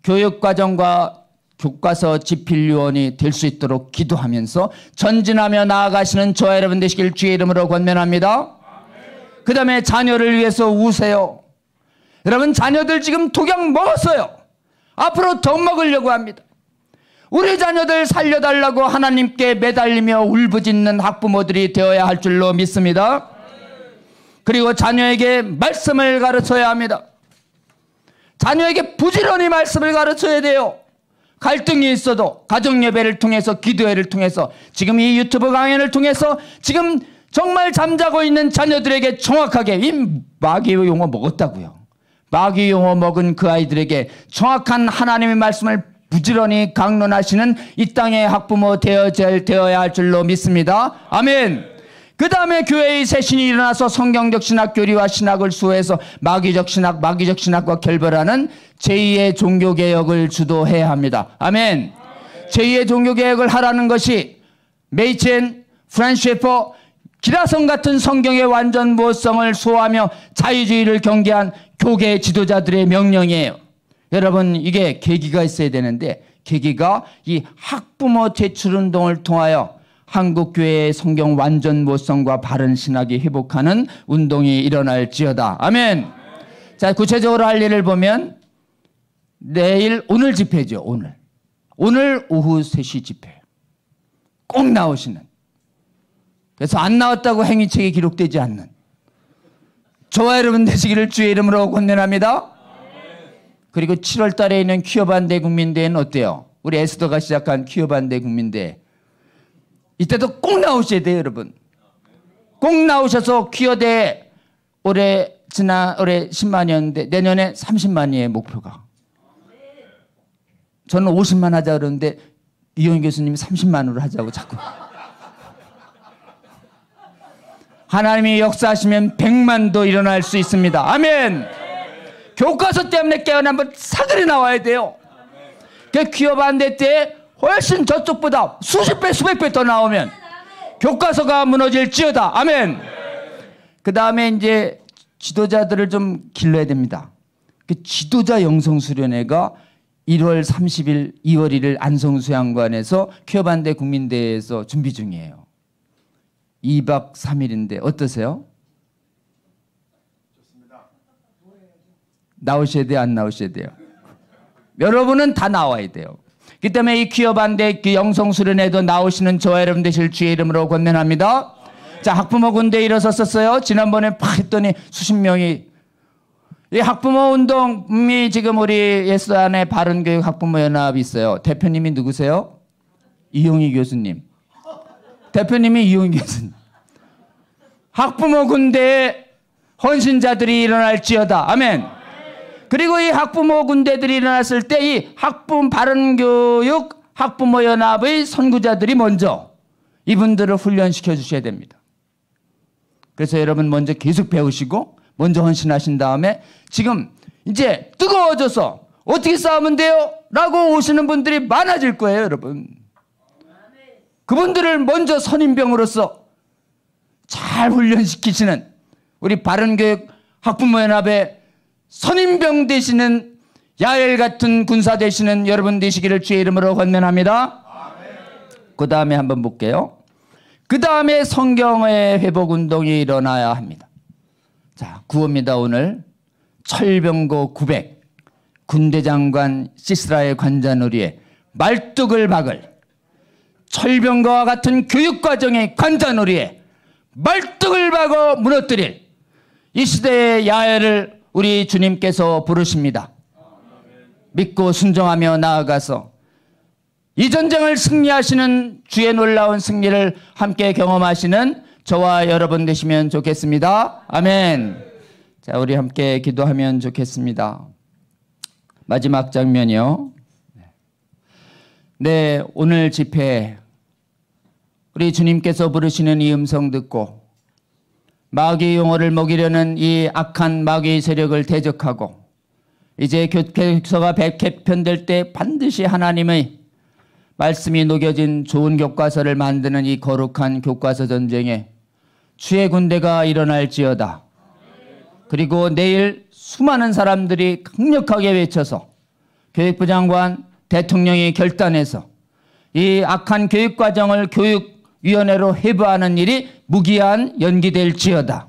교육과정과 교과서 집필위원이 될 수 있도록 기도하면서 전진하며 나아가시는 저와 여러분 되시길 주의 이름으로 권면합니다. 그 다음에 자녀를 위해서 우세요. 여러분 자녀들 지금 독약 먹었어요. 앞으로 더 먹으려고 합니다. 우리 자녀들 살려달라고 하나님께 매달리며 울부짖는 학부모들이 되어야 할 줄로 믿습니다. 그리고 자녀에게 말씀을 가르쳐야 합니다. 자녀에게 부지런히 말씀을 가르쳐야 돼요. 갈등이 있어도 가정예배를 통해서 기도회를 통해서 지금 이 유튜브 강연을 통해서 지금 정말 잠자고 있는 자녀들에게 정확하게 이 마귀 용어 먹었다고요. 마귀 용어 먹은 그 아이들에게 정확한 하나님의 말씀을 부지런히 강론하시는 이 땅의 학부모 되어야 할 줄로 믿습니다. 아멘. 그 다음에 교회의 새신이 일어나서 성경적 신학 교리와 신학을 수호해서 마귀적 신학과 결별하는 제2의 종교개혁을 주도해야 합니다. 아멘. 제2의 종교개혁을 하라는 것이 메이첸, 프란시에퍼, 기라성 같은 성경의 완전 무엇성을 수호하며 자유주의를 경계한 교계 지도자들의 명령이에요. 여러분 이게 계기가 있어야 되는데 계기가 이 학부모 퇴출운동을 통하여 한국교회의 성경 완전 무엇성과 바른 신학이 회복하는 운동이 일어날지어다. 아멘. 자, 구체적으로 할 일을 보면 내일 오늘 집회죠. 오늘 오후 3시 집회 꼭 나오시는, 그래서 안 나왔다고 행위책에 기록되지 않는 저와 여러분 되시기를 주의 이름으로 권면합니다. 그리고 7월 달에 있는 퀴어 반대 국민대회는 어때요? 우리 에스더가 시작한 퀴어 반대 국민대회, 이때도 꼭 나오셔야 돼요. 여러분 꼭 나오셔서 퀴어 대회, 올해 10만이었는데 내년에 30만이에요 목표가. 저는 50만 하자 그러는데 이용희 교수님이 30만으로 하자고 자꾸. 하나님이 역사하시면 100만도 일어날 수 있습니다. 아멘. 교과서 때문에 깨어난 분 사들이 나와야 돼요. 그 퀴어 반대 때 훨씬 저쪽보다 수십 배 수백 배 더 나오면 교과서가 무너질지어다. 아멘. 그 다음에 이제 지도자들을 좀 길러야 됩니다. 그 지도자 영성수련회가 1월 30일, 2월 1일 안성수양관에서 퀴어 반대 국민대회에서 준비 중이에요. 2박 3일인데 어떠세요? 좋습니다. 나오셔야 돼요? 안 나오셔야 돼요? 여러분은 다 나와야 돼요. 그 때문에 이 퀴어 반대 그 영성수련회도 나오시는 저와 여러분 되실 주의 이름으로 권면합니다. 자, 학부모 군대 일어섰었어요. 지난번에 팍 했더니 수십 명이. 이 학부모 운동이 지금 우리 예수안에 바른교육 학부모연합이 있어요. 대표님이 누구세요? 이용희 교수님. 대표님이 이용희 교수님. 학부모 군대에 헌신자들이 일어날지어다. 아멘. 그리고 이 학부모 군대들이 일어났을 때 이 학부모 바른교육 학부모연합의 선구자들이 먼저 이분들을 훈련시켜 주셔야 됩니다. 그래서 여러분 먼저 계속 배우시고 먼저 헌신하신 다음에 지금 이제 뜨거워져서 어떻게 싸우면 돼요? 라고 오시는 분들이 많아질 거예요. 여러분 그분들을 먼저 선임병으로서 잘 훈련시키시는 우리 바른교육 학부모연합의 선임병 되시는 야엘 같은 군사 되시는 여러분 되시기를 주의 이름으로 권면합니다. 그 다음에 한번 볼게요. 그 다음에 성경의 회복운동이 일어나야 합니다. 자, 구호입니다. 오늘 철병고 900 군대장관 시스라의 관자놀이에 말뚝을 박을, 철병거와 같은 교육과정의 관자놀이에 말뚝을 박아 무너뜨릴 이 시대의 야훼를 우리 주님께서 부르십니다. 믿고 순종하며 나아가서 이 전쟁을 승리하시는 주의 놀라운 승리를 함께 경험하시는 저와 여러분 되시면 좋겠습니다. 아멘. 자, 우리 함께 기도하면 좋겠습니다. 마지막 장면이요. 네, 오늘 집회 우리 주님께서 부르시는 이 음성 듣고 마귀의 용어를 먹이려는 이 악한 마귀의 세력을 대적하고 이제 교과서가 개편될 때 반드시 하나님의 말씀이 녹여진 좋은 교과서를 만드는 이 거룩한 교과서 전쟁에 주의 군대가 일어날지어다. 그리고 내일 수많은 사람들이 강력하게 외쳐서 교육부 장관, 대통령이 결단해서 이 악한 교육과정을 교육위원회로 회부하는 일이 무기한 연기될지어다.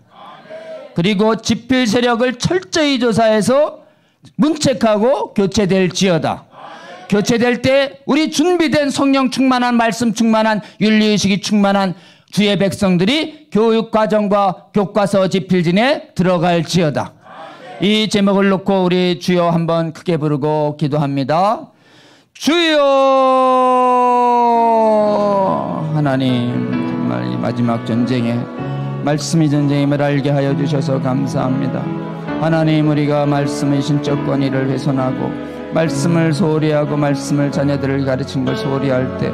그리고 집필 세력을 철저히 조사해서 문책하고 교체될지어다. 교체될 때 우리 준비된 성령 충만한 말씀 충만한 윤리의식이 충만한 주의 백성들이 교육과정과 교과서 집필진에 들어갈지어다. 이 제목을 놓고 우리 주여 한번 크게 부르고 기도합니다. 주여. 하나님 정말 이 마지막 전쟁에 말씀이 전쟁임을 알게 하여 주셔서 감사합니다. 하나님 우리가 말씀의 신적 권위를 훼손하고 말씀을 소홀히 하고 말씀을 자녀들을 가르친 걸 소홀히 할 때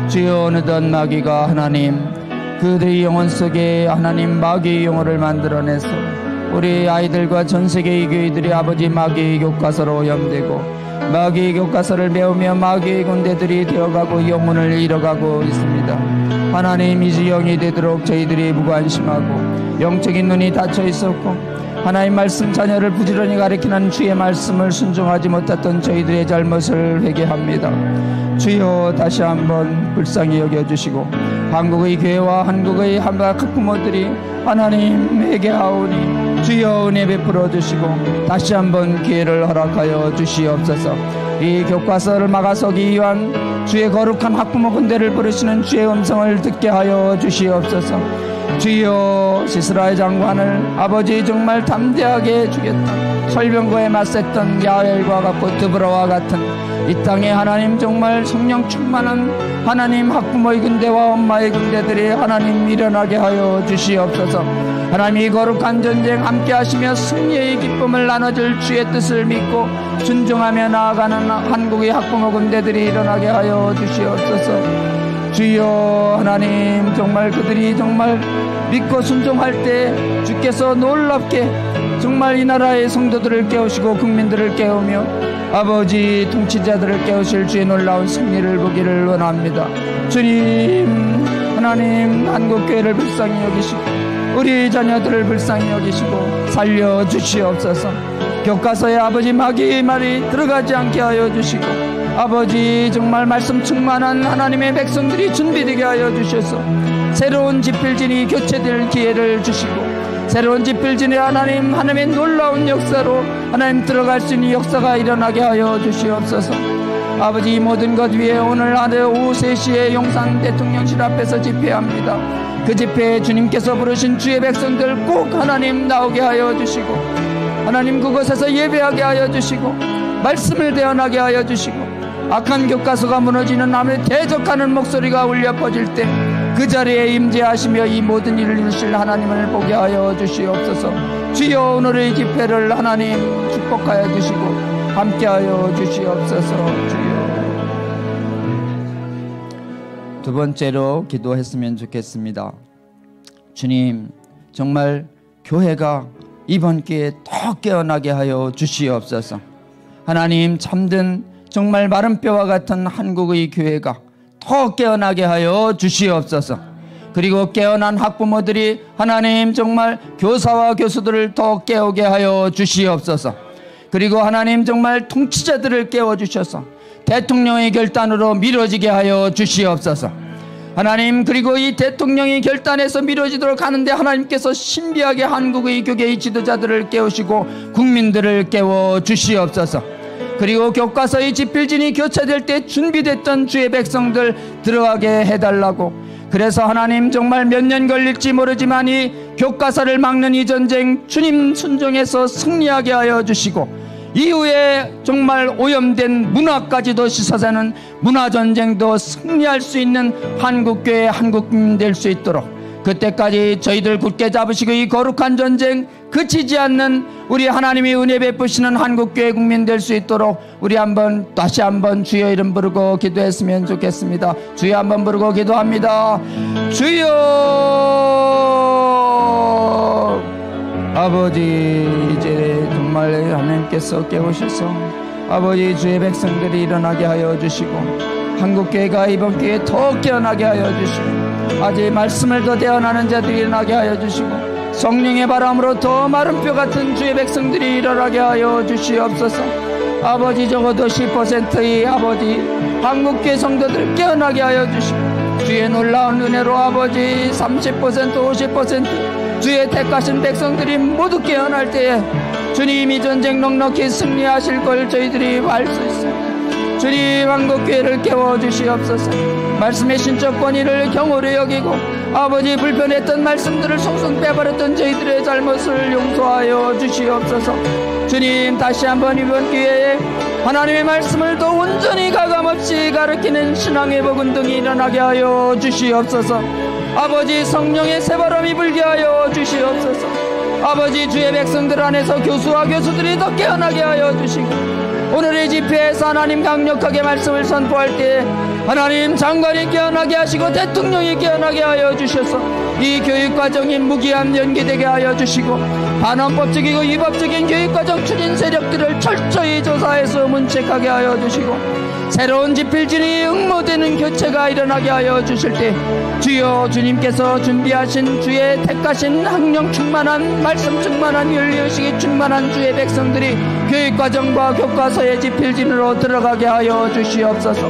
주여 어느덧 마귀가 하나님 그들의 영혼 속에 하나님 마귀의 영혼을 만들어내서 우리 아이들과 전세계의 교회들이 아버지 마귀의 교과서로 오염되고 마귀의 교과서를 배우며 마귀의 군대들이 되어가고 영혼을 잃어가고 있습니다. 하나님 이 지경이 되도록 저희들이 무관심하고 영적인 눈이 닫혀 있었고 하나님 말씀 자녀를 부지런히 가르치는 주의 말씀을 순종하지 못했던 저희들의 잘못을 회개합니다. 주여 다시 한번 불쌍히 여겨주시고 한국의 교회와 한국의 학부모들이 하나님 회개하오니 주여 은혜 베풀어 주시고 다시 한번 기회를 허락하여 주시옵소서. 이 교과서를 막아서기 위한 주의 거룩한 학부모 군대를 부르시는 주의 음성을 듣게 하여 주시옵소서. 주여 시스라의 장관을 아버지 정말 담대하게 죽였던 설병거에 맞섰던 야엘과 같고 드보라와 같은 이 땅에 하나님 정말 성령 충만한 하나님 학부모의 군대와 엄마의 군대들이 하나님 일어나게 하여 주시옵소서. 하나님 이 거룩한 전쟁 함께 하시며 승리의 기쁨을 나눠줄 주의 뜻을 믿고 순종하며 나아가는 한국의 학부모 군대들이 일어나게 하여 주시옵소서. 주여 하나님 정말 그들이 정말 믿고 순종할 때 주께서 놀랍게 정말 이 나라의 성도들을 깨우시고 국민들을 깨우며 아버지 통치자들을 깨우실 주의 놀라운 승리를 보기를 원합니다. 주님 하나님 한국교회를 불쌍히 여기시고 우리 자녀들을 불쌍히 여기시고 살려주시옵소서. 교과서에 아버지 마귀의 말이 들어가지 않게 하여 주시고 아버지 정말 말씀 충만한 하나님의 백성들이 준비되게 하여 주셔서 새로운 집필진이 교체될 기회를 주시고 새로운 집필진의 하나님의 놀라운 역사로 하나님 들어갈 수 있는 역사가 일어나게 하여 주시옵소서. 아버지 이 모든 것 위에 오늘 오후 3시에 용산 대통령실 앞에서 집회합니다. 그 집회에 주님께서 부르신 주의 백성들 꼭 하나님 나오게 하여 주시고 하나님 그곳에서 예배하게 하여 주시고 말씀을 대언하게 하여 주시고 악한 교과서가 무너지는 남에 대적하는 목소리가 울려 퍼질 때 그 자리에 임재하시며 이 모든 일을 이루실 하나님을 보게 하여 주시옵소서. 주여 오늘의 집회를 하나님 축복하여 주시고 함께하여 주시옵소서. 주여. 두 번째로 기도했으면 좋겠습니다. 주님 정말 교회가 이번 기회에 더 깨어나게 하여 주시옵소서. 하나님 참된 정말 마른 뼈와 같은 한국의 교회가 더 깨어나게 하여 주시옵소서. 그리고 깨어난 학부모들이 하나님 정말 교사와 교수들을 더 깨우게 하여 주시옵소서. 그리고 하나님 정말 통치자들을 깨워주셔서 대통령의 결단으로 미뤄지게 하여 주시옵소서. 하나님 그리고 이 대통령의 결단에서 미뤄지도록 하는데 하나님께서 신비하게 한국의 교계의 지도자들을 깨우시고 국민들을 깨워 주시옵소서. 그리고 교과서의 집필진이 교체될 때 준비됐던 주의 백성들 들어가게 해달라고. 그래서 하나님 정말 몇 년 걸릴지 모르지만 이 교과서를 막는 이 전쟁 주님 순종해서 승리하게 하여 주시고 이후에 정말 오염된 문화까지도 씻어내는 문화전쟁도 승리할 수 있는 한국교회 한국민 될 수 있도록 그때까지 저희들 굳게 잡으시고 이 거룩한 전쟁 그치지 않는 우리 하나님이 은혜 베푸시는 한국교회 국민 될 수 있도록 우리 다시 한번 주여 이름 부르고 기도했으면 좋겠습니다. 주여 한번 부르고 기도합니다. 주여 아버지 이제 정말 하나님께서 깨우셔서 아버지 주의 백성들이 일어나게 하여 주시고 한국교회가 이번 기회에 더 깨어나게 하여 주시고 아직 말씀을 더 대언하는 자들이 일어나게 하여 주시고 성령의 바람으로 더 마른 뼈 같은 주의 백성들이 일어나게 하여 주시옵소서. 아버지 적어도 10%의 아버지 한국교회 성도들을 깨어나게 하여 주시고 주의 놀라운 은혜로 아버지 30% 50% 주의 택하신 백성들이 모두 깨어날 때에 주님이 전쟁 넉넉히 승리하실 걸 저희들이 알 수 있습니다. 주님 한국교회를 깨워주시옵소서. 말씀의 신적 권위를 경홀히 여기고 아버지 불편했던 말씀들을 송송 빼버렸던 저희들의 잘못을 용서하여 주시옵소서. 주님 다시 한번 이번 기회에 하나님의 말씀을 더 온전히 가감없이 가르치는 신앙의 복음등이 일어나게 하여 주시옵소서. 아버지 성령의 새바람이 불게 하여 주시옵소서. 아버지 주의 백성들 안에서 교수와 교수들이 더 깨어나게 하여 주시고 오늘의 집회에서 하나님 강력하게 말씀을 선포할 때 하나님 장관이 깨어나게 하시고 대통령이 깨어나게 하여 주셔서 이 교육과정이 무기한 연기되게 하여 주시고 반헌법적이고 위법적인 교육과정 추진 세력들을 철저히 조사해서 문책하게 하여 주시고 새로운 집필진이 응모되는 교체가 일어나게 하여 주실 때 주여 주님께서 준비하신 주의 택하신 학령 충만한 말씀 충만한 윤리의식이 충만한 주의 백성들이 교육과정과 교과서의 지필진으로 들어가게 하여 주시옵소서.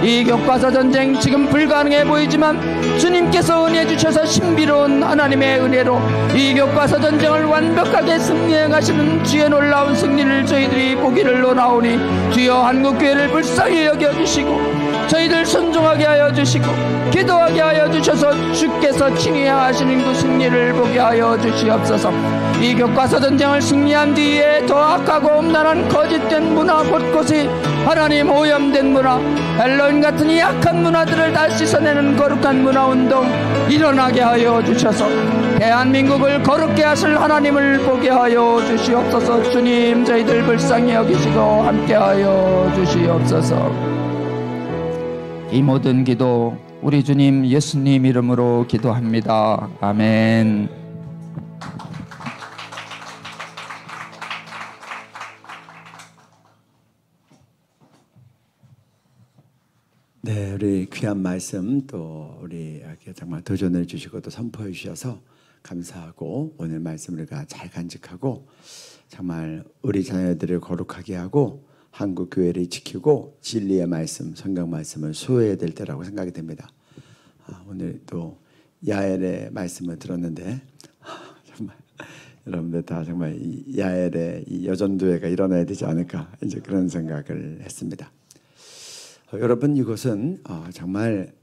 이 교과서 전쟁 지금 불가능해 보이지만 주님께서 은혜 주셔서 신비로운 하나님의 은혜로 이 교과서 전쟁을 완벽하게 승리해 가시는 주의 놀라운 승리를 저희들이 보기를 원하오니 주여 한국교회를 불쌍히 여겨주시고 저희들 순종하게 하여 주시고 기도하게 하여 주셔서 주께서 친히 하시는 그 승리를 보게 하여 주시옵소서. 이 교과서 전쟁을 승리한 뒤에 더 악하고 음란한 거짓된 문화 곳곳이 하나님 오염된 문화, 헬로윈 같은 이 악한 문화들을 다 씻어내는 거룩한 문화운동 일어나게 하여 주셔서 대한민국을 거룩게 하실 하나님을 보게 하여 주시옵소서. 주님 저희들 불쌍히 여기시고 함께하여 주시옵소서. 이 모든 기도 우리 주님 예수님 이름으로 기도합니다. 아멘. 네, 우리 귀한 말씀 또 우리에게 정말 도전해 주시고 또 선포해 주셔서 감사하고 오늘 말씀 우리가 잘 간직하고 정말 우리 자녀들을 거룩하게 하고 한국 교회를 지키고 진리의 말씀, 성경 말씀을 수호해야 될 때라고 생각이 됩니다. 오늘 또 야엘의 말씀을 들었는데 정말 여러분들 다 정말 이 야엘의 이 여전도회가 일어나야 되지 않을까 이제 그런 생각을 했습니다. 여러분 이것은 정말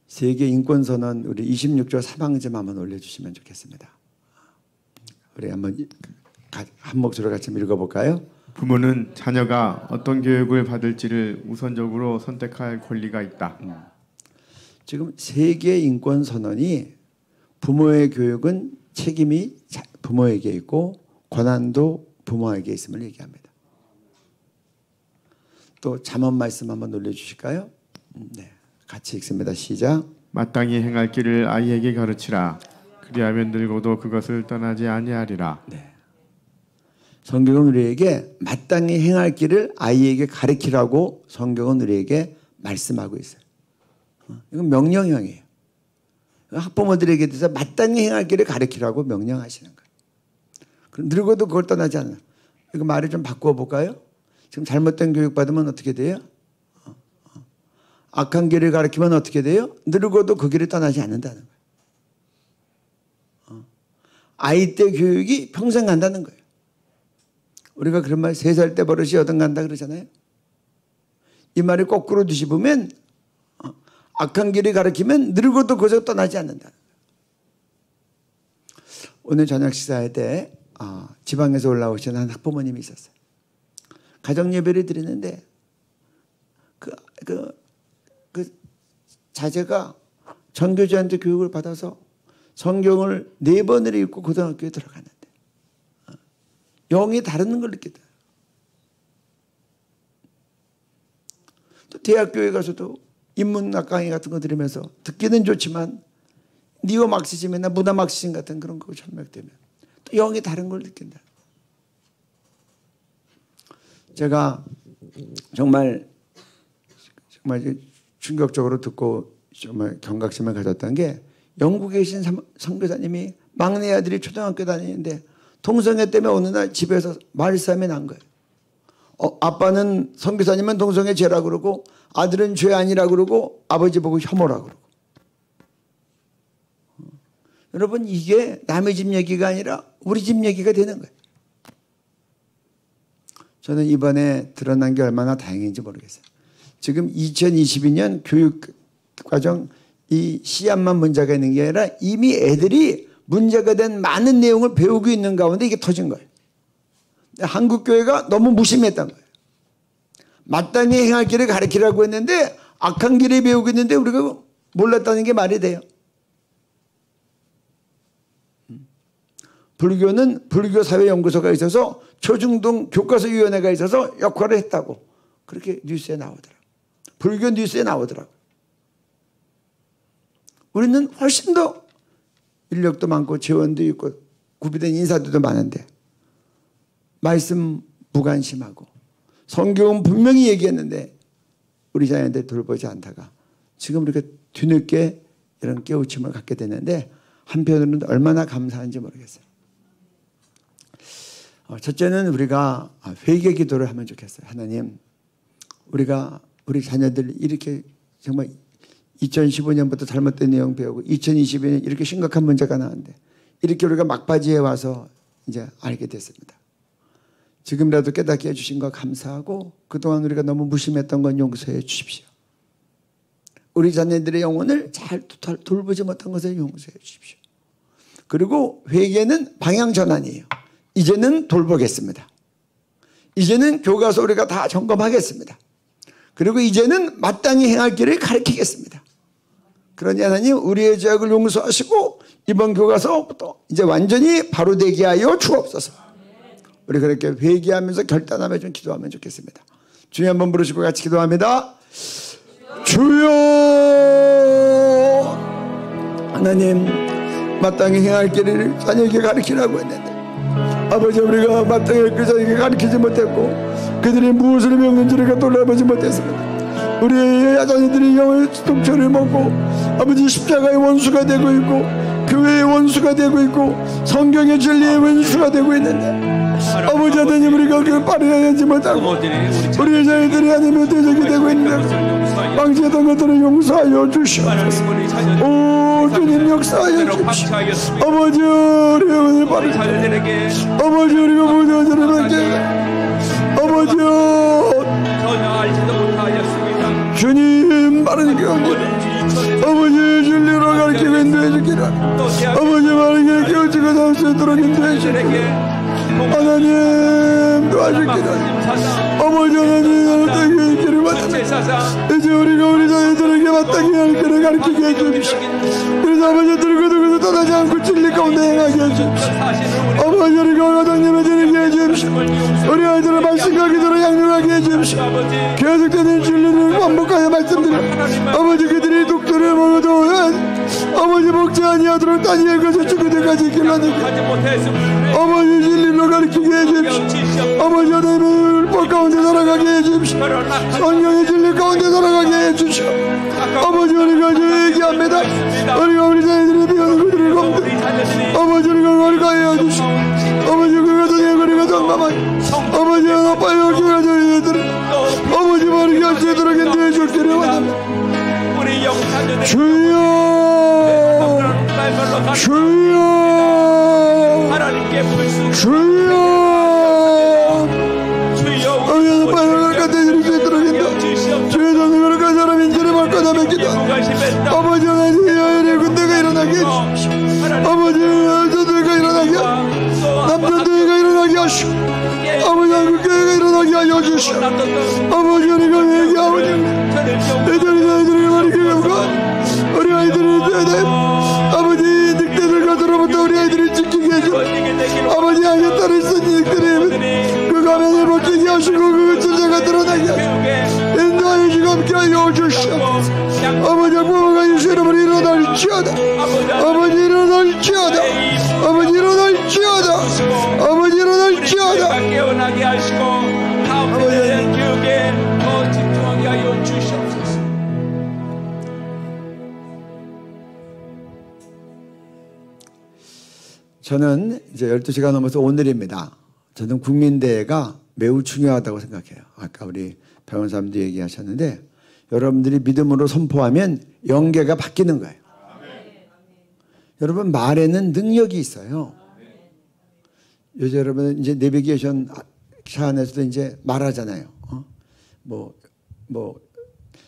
세계 인권 선언 우리 26조 3항점 한번 올려주시면 좋겠습니다. 우리 한번 한 목소리로 같이 읽어볼까요? 부모는 자녀가 어떤 교육을 받을지를 우선적으로 선택할 권리가 있다. 지금 세계 인권 선언이 부모의 교육은 책임이 부모에게 있고 권한도 부모에게 있음을 얘기합니다. 또 잠언 말씀 한번 올려주실까요? 네, 같이 읽습니다. 시작. 마땅히 행할 길을 아이에게 가르치라. 그리하면 늙어도 그것을 떠나지 아니하리라. 네. 성경은 우리에게 마땅히 행할 길을 아이에게 가르치라고 성경은 우리에게 말씀하고 있어요. 이건 명령형이에요. 학부모들에게 대해서 마땅히 행할 길을 가르치라고 명령하시는 거예요. 그럼 늙어도 그걸 떠나지 않아요. 이거 말을 좀 바꾸어 볼까요? 지금 잘못된 교육 받으면 어떻게 돼요? 악한 길을 가르치면 어떻게 돼요? 늙어도 그 길을 떠나지 않는다는 거예요. 아이 때 교육이 평생 간다는 거예요. 우리가 그런 말 3살 때 버릇이 여든 간다 그러잖아요. 이 말을 거꾸로 뒤집으면 악한 길을 가르치면 늙어도 그것을 떠나지 않는다는 거예요. 오늘 저녁 식사할 때 지방에서 올라오신 한 학부모님이 있었어요. 가정 예배를 드리는데 그 자제가 전교조한테 교육을 받아서 성경을 4번을 읽고 고등학교에 들어갔는데 영이 다른 걸 느끼다. 또 대학교에 가서도 인문학 강의 같은 거 들으면서 듣기는 좋지만 니오 막시즘이나 문화 막시즘 같은 그런 거 전맥되면 또 영이 다른 걸 느낀다. 제가 정말 충격적으로 듣고 정말 경각심을 가졌던 게 영국에 계신 선교사님이 막내 아들이 초등학교 다니는데 동성애 때문에 어느 날 집에서 말싸움이 난 거예요. 아빠는 선교사님은 동성애 죄라 그러고 아들은 죄 아니라 그러고 아버지 보고 혐오라 그러고. 여러분 이게 남의 집 얘기가 아니라 우리 집 얘기가 되는 거예요. 저는 이번에 드러난 게 얼마나 다행인지 모르겠어요. 지금 2022년 교육과정 이 시험만 문제가 있는 게 아니라 이미 애들이 문제가 된 많은 내용을 배우고 있는 가운데 이게 터진 거예요. 한국교회가 너무 무심했던 거예요. 마땅히 행할 길을 가르치라고 했는데 악한 길을 배우고 있는데 우리가 몰랐다는 게 말이 돼요. 불교는 불교사회연구소가 있어서 초중등 교과서위원회가 있어서 역할을 했다고 그렇게 뉴스에 나오더라고요. 불교 뉴스에 나오더라고요. 우리는 훨씬 더 인력도 많고 재원도 있고 구비된 인사들도 많은데 말씀 무관심하고 성경은 분명히 얘기했는데 우리 자녀들 돌보지 않다가 지금 이렇게 뒤늦게 이런 깨우침을 갖게 됐는데 한편으로는 얼마나 감사한지 모르겠어요. 첫째는 우리가 회개 기도를 하면 좋겠어요. 하나님, 우리가 우리 자녀들 이렇게 정말 2015년부터 잘못된 내용 배우고 2022년 이렇게 심각한 문제가 나왔는데 이렇게 우리가 막바지에 와서 이제 알게 됐습니다. 지금이라도 깨닫게 해주신 거 감사하고 그동안 우리가 너무 무심했던 건 용서해 주십시오. 우리 자녀들의 영혼을 잘 돌보지 못한 것을 용서해 주십시오. 그리고 회개는 방향 전환이에요. 이제는 돌보겠습니다. 이제는 교과서 우리가 다 점검하겠습니다. 그리고 이제는 마땅히 행할 길을 가르치겠습니다. 그러니 하나님 우리의 죄악을 용서하시고 이번 교과서부터 이제 완전히 바로 되게 하여 주옵소서. 우리 그렇게 회개하면서 결단하며 좀 기도하면 좋겠습니다. 주여 한번 부르시고 같이 기도합니다. 주여 하나님 마땅히 행할 길을 자녀에게 가르치라고 했는데 아버지 우리가 마땅히 그 자녀에게 가르치지 못했고 그들이 무엇을 배웠는지를 돌아보지 못했습니다. 우리의 자녀들이 영의 통째를 먹고 아버지 십자가의 원수가 되고 있고 교회의 원수가 되고 있고 성경의 진리의 원수가 되고 있는데 아버지 하나님 우리가 그 빠르지 못하고 우리의 자녀들이 하나님의 대적이 되고 있는데 방치했던 것들을 용서하여 주시옵소서. 오 주님 역사하여 주십시오. 아버지 우리 영혼을 빠르게 아버지 우리가 모든 자를 방치해 아버지여 주님 바르게 아버지 진리로 가르치고 인도해 주기를 아버지 바르게 깨우치고 살 수 있도록 인도해 주기를 하나님 도와주기를 아버지 하나님 마땅히 길을 마땅히 이제 우리가 우리 자녀들에게 마땅히 할 길을 가르치게 해주십시오. 그래서 아버지 들고 떠나지 않고 진리 가운데 행하게 해주십시오. 아버지 우리가 과장님의 드리게 해주십시오. 우리 아이들을 말씀과 기도로 양육하게 해주십시오. 계속되는 진리를 반복하여 말씀드려 아버지 그들이 독도를 먹어도 아버지 먹지 아니하도록 다니엘 것을 죽을 때까지 길러내게 아버지 진리로 가르치게 해주십시오. 아버지 하나님의 율법 가운데 살아가게 해주십시오. 성경의 진리 가운데 살아가게 해주십시오. 아버지 우리가 얘기합니다. 우리가 우리 자녀들의 비하는 그들을 걷는 아버지 우리가 해주십시오. 아버지 그가 우리가 정감하니 아버지 하나 빨리 기회가 저희들은 아버지 바르게 할 수 있도록 인도해 줄기를 원합니다. 주여 주여 주여 아버지 빨리 갖다 드릴 수 있도록 인도해 주의 전능으로 간 사람 인지를 받거나 뵙기도 아버지 하나님 여인의 군대가 일어나게 해주십시오. 아버지 여자들과 일어나게 남자들과 일어나게 하시고 아버지 한국교회가 일어나게 하여 주시오. 아버지 우리가 회개하고 애들이 아이들에게 말이게 하고 우리 아이들을 아버지 늑대들과 들어부터 우리 아이들을 지키게 해주고 아버지 악의 딸을 쓴 늑대를 그 가면을 벗기게 하시고 그 천사가 드러나게 하시고 인도하여 주시고 함께 하여 주시오. 아버지 부모가 예수 이름으로 일어날지어다. 아버지 일어날지어다. 아버지 일어날지어다. 아버지 일어날지어다. 깨어나게 하시고 가운데 대한 교육에 더 집중하게 하여 주시옵소서. 저는 이제 12시가 넘어서 오늘입니다. 저는 국민대회가 매우 중요하다고 생각해요. 아까 우리 변호사님도 얘기하셨는데 여러분들이 믿음으로 선포하면 영계가 바뀌는 거예요. 여러분 말에는 능력이 있어요. 요새 여러분 이제 내비게이션 차 안에서도 이제 말하잖아요.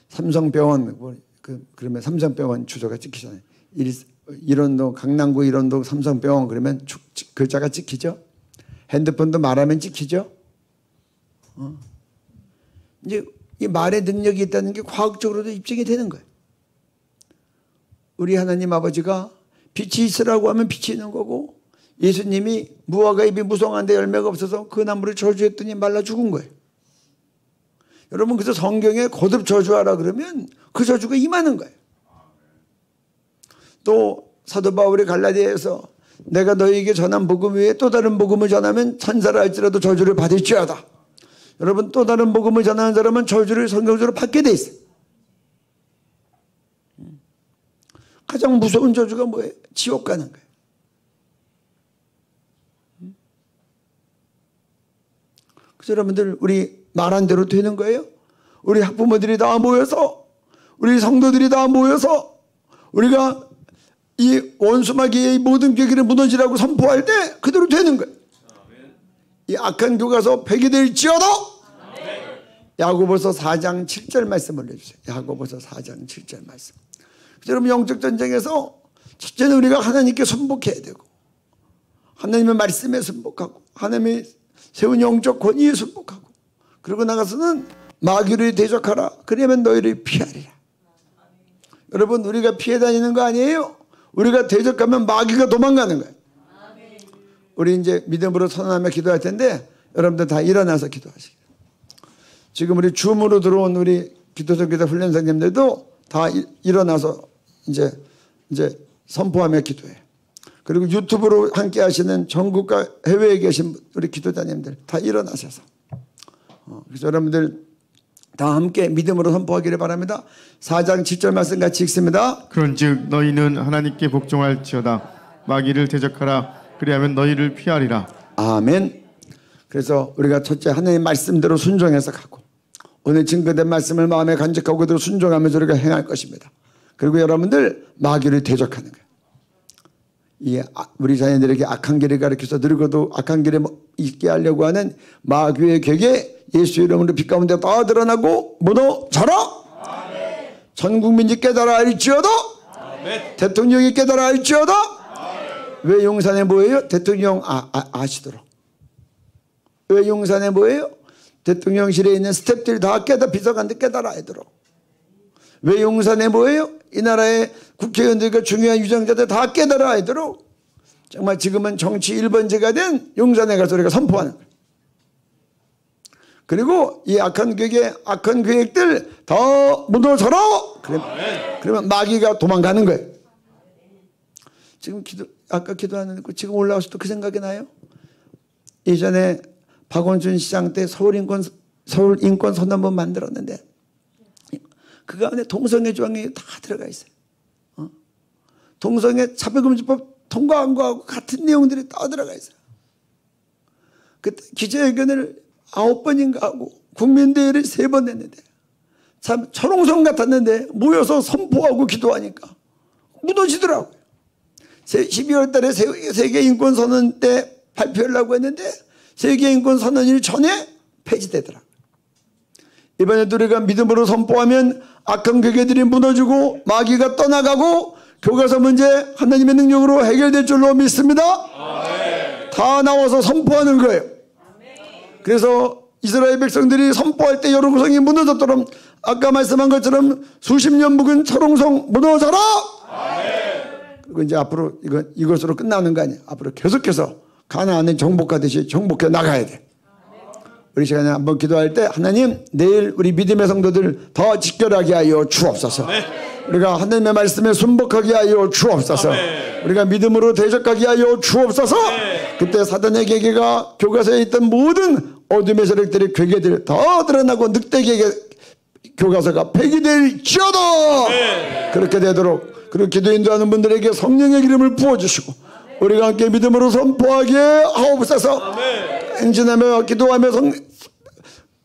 삼성병원 그러면 삼성병원 주소가 찍히잖아요. 일원동 강남구 일원동 삼성병원 그러면 글자가 찍히죠. 핸드폰도 말하면 찍히죠. 이제 이 말의 능력이 있다는 게 과학적으로도 입증이 되는 거예요. 우리 하나님 아버지가 빛이 있으라고 하면 빛이 있는 거고 예수님이 무화과 잎이 무성한데 열매가 없어서 그 나무를 저주했더니 말라 죽은 거예요. 여러분 그래서 성경에 거듭 저주하라 그러면 그 저주가 임하는 거예요. 또 사도 바울이 갈라디아에서 내가 너희에게 전한 복음 외에 또 다른 복음을 전하면 천사라 할지라도 저주를 받을지어다. 여러분 또 다른 복음을 전하는 사람은 저주를 성경적으로 받게 돼 있어요. 가장 무서운 저주가 뭐예요? 지옥 가는 거예요. 그래서 여러분들 우리 말한 대로 되는 거예요. 우리 학부모들이 다 모여서 우리 성도들이 다 모여서 우리가 이 원수마귀의 모든 계기를 무너지라고 선포할 때 그대로 되는 거예요. 이 악한 교가서 폐기될지어도 야고보서 4장 7절 말씀 올려주세요. 야고보서 4장 7절 말씀. 여러분 영적 전쟁에서 첫째는 우리가 하나님께 순복해야 되고 하나님의 말씀에 순복하고 하나님의 세운 영적 권위에 순복하고 그러고 나가서는 마귀를 대적하라. 그러면 너희를 피하리라. 여러분 우리가 피해 다니는 거 아니에요. 우리가 대적하면 마귀가 도망가는 거예요. 우리 이제 믿음으로 선언하며 기도할 텐데 여러분들 다 일어나서 기도하시기. 지금 우리 줌으로 들어온 우리 기도성 기도 훈련생님들도 다 일어나서 이제 선포하며 기도해요. 그리고 유튜브로 함께 하시는 전국과 해외에 계신 우리 기도자님들 다 일어나셔서 그래서 여러분들 다 함께 믿음으로 선포하기를 바랍니다. 4장 7절 말씀 같이 읽습니다. 그런즉 너희는 하나님께 복종할지어다. 마귀를 대적하라. 그리하면 너희를 피하리라. 아멘. 그래서 우리가 첫째 하나님의 말씀대로 순종해서 가고 오늘 증거된 말씀을 마음에 간직하고 그대로 순종하면서 우리가 행할 것입니다. 그리고 여러분들 마귀를 대적하는 거예요. 우리 자녀들에게 악한 길을 가르쳐서 늙어도 악한 길에 있게 하려고 하는 마귀의 궤계 예수 이름으로 빛 가운데 다 드러나고 무너져라. 전 국민이 깨달아 알지어다. 대통령이 깨달아 알지어다. 왜 용산에 뭐예요? 대통령 아시도록. 왜 용산에 뭐예요? 대통령실에 있는 스태프들이 다 비서관들 깨달아 알도록. 왜 용산에 뭐예요? 이 나라의 국회의원들과 중요한 유정자들 다 깨달아 알도록. 정말 지금은 정치 1번지가 된 용산에 가서 우리가 선포하는 거예요. 그리고 이 악한 계획들 다 무너져라. 그러면 마귀가 도망가는 거예요. 지금 아까 기도하는 거 지금 올라와서 또 그 생각이 나요. 예전에 박원순 시장 때 서울 인권 선언문 만들었는데 그 가운데 동성애 조항이 다 들어가 있어요. 동성애 차별금지법 통과한 거하고 같은 내용들이 다 들어가 있어요. 그때 기자회견을 9번인가 하고 국민대회를 3번 했는데 참 철옹성 같았는데 모여서 선포하고 기도하니까 무너지더라고요. 12월 달에 세계인권선언 때 발표하려고 했는데 세계인권선언일 전에 폐지되더라고요. 이번에도 우리가 믿음으로 선포하면 악한 괴계들이 무너지고 마귀가 떠나가고 교과서 문제 하나님의 능력으로 해결될 줄로 믿습니다. 다 나와서 선포하는 거예요. 그래서 이스라엘 백성들이 선포할 때 여루구성이 무너졌도록 아까 말씀한 것처럼 수십 년 묵은 철옹성 무너져라. 그리고 이제 앞으로 이것으로 끝나는 거 아니에요. 앞으로 계속해서 가나안을 정복하듯이 정복해 나가야 돼. 우리 시간에 한번 기도할 때 하나님 내일 우리 믿음의 성도들 더 직결하게 하여 주옵소서. 우리가 하나님의 말씀에 순복하게 하여 주옵소서. 우리가 믿음으로 대적하게 하여 주옵소서. 그때 사단의 계계가 교과서에 있던 모든 어둠의 세력들의 괴계들 더 드러나고 늑대계계 교과서가 폐기될지어다. 그렇게 되도록 그리고 기도 인도하는 분들에게 성령의 기름을 부어주시고 우리가 함께 믿음으로 선포하게 하옵소서. 행진하며 기도하며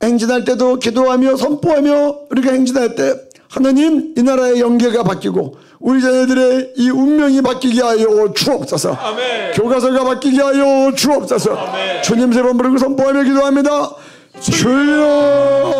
행진할 때도 기도하며 선포하며 우리가 행진할 때 하나님 이 나라의 영계가 바뀌고 우리 자녀들의 이 운명이 바뀌게 하여 주옵소서. 교과서가 바뀌게 하여 주옵소서. 주님 세 번 부르고 선포하며 기도합니다. 주여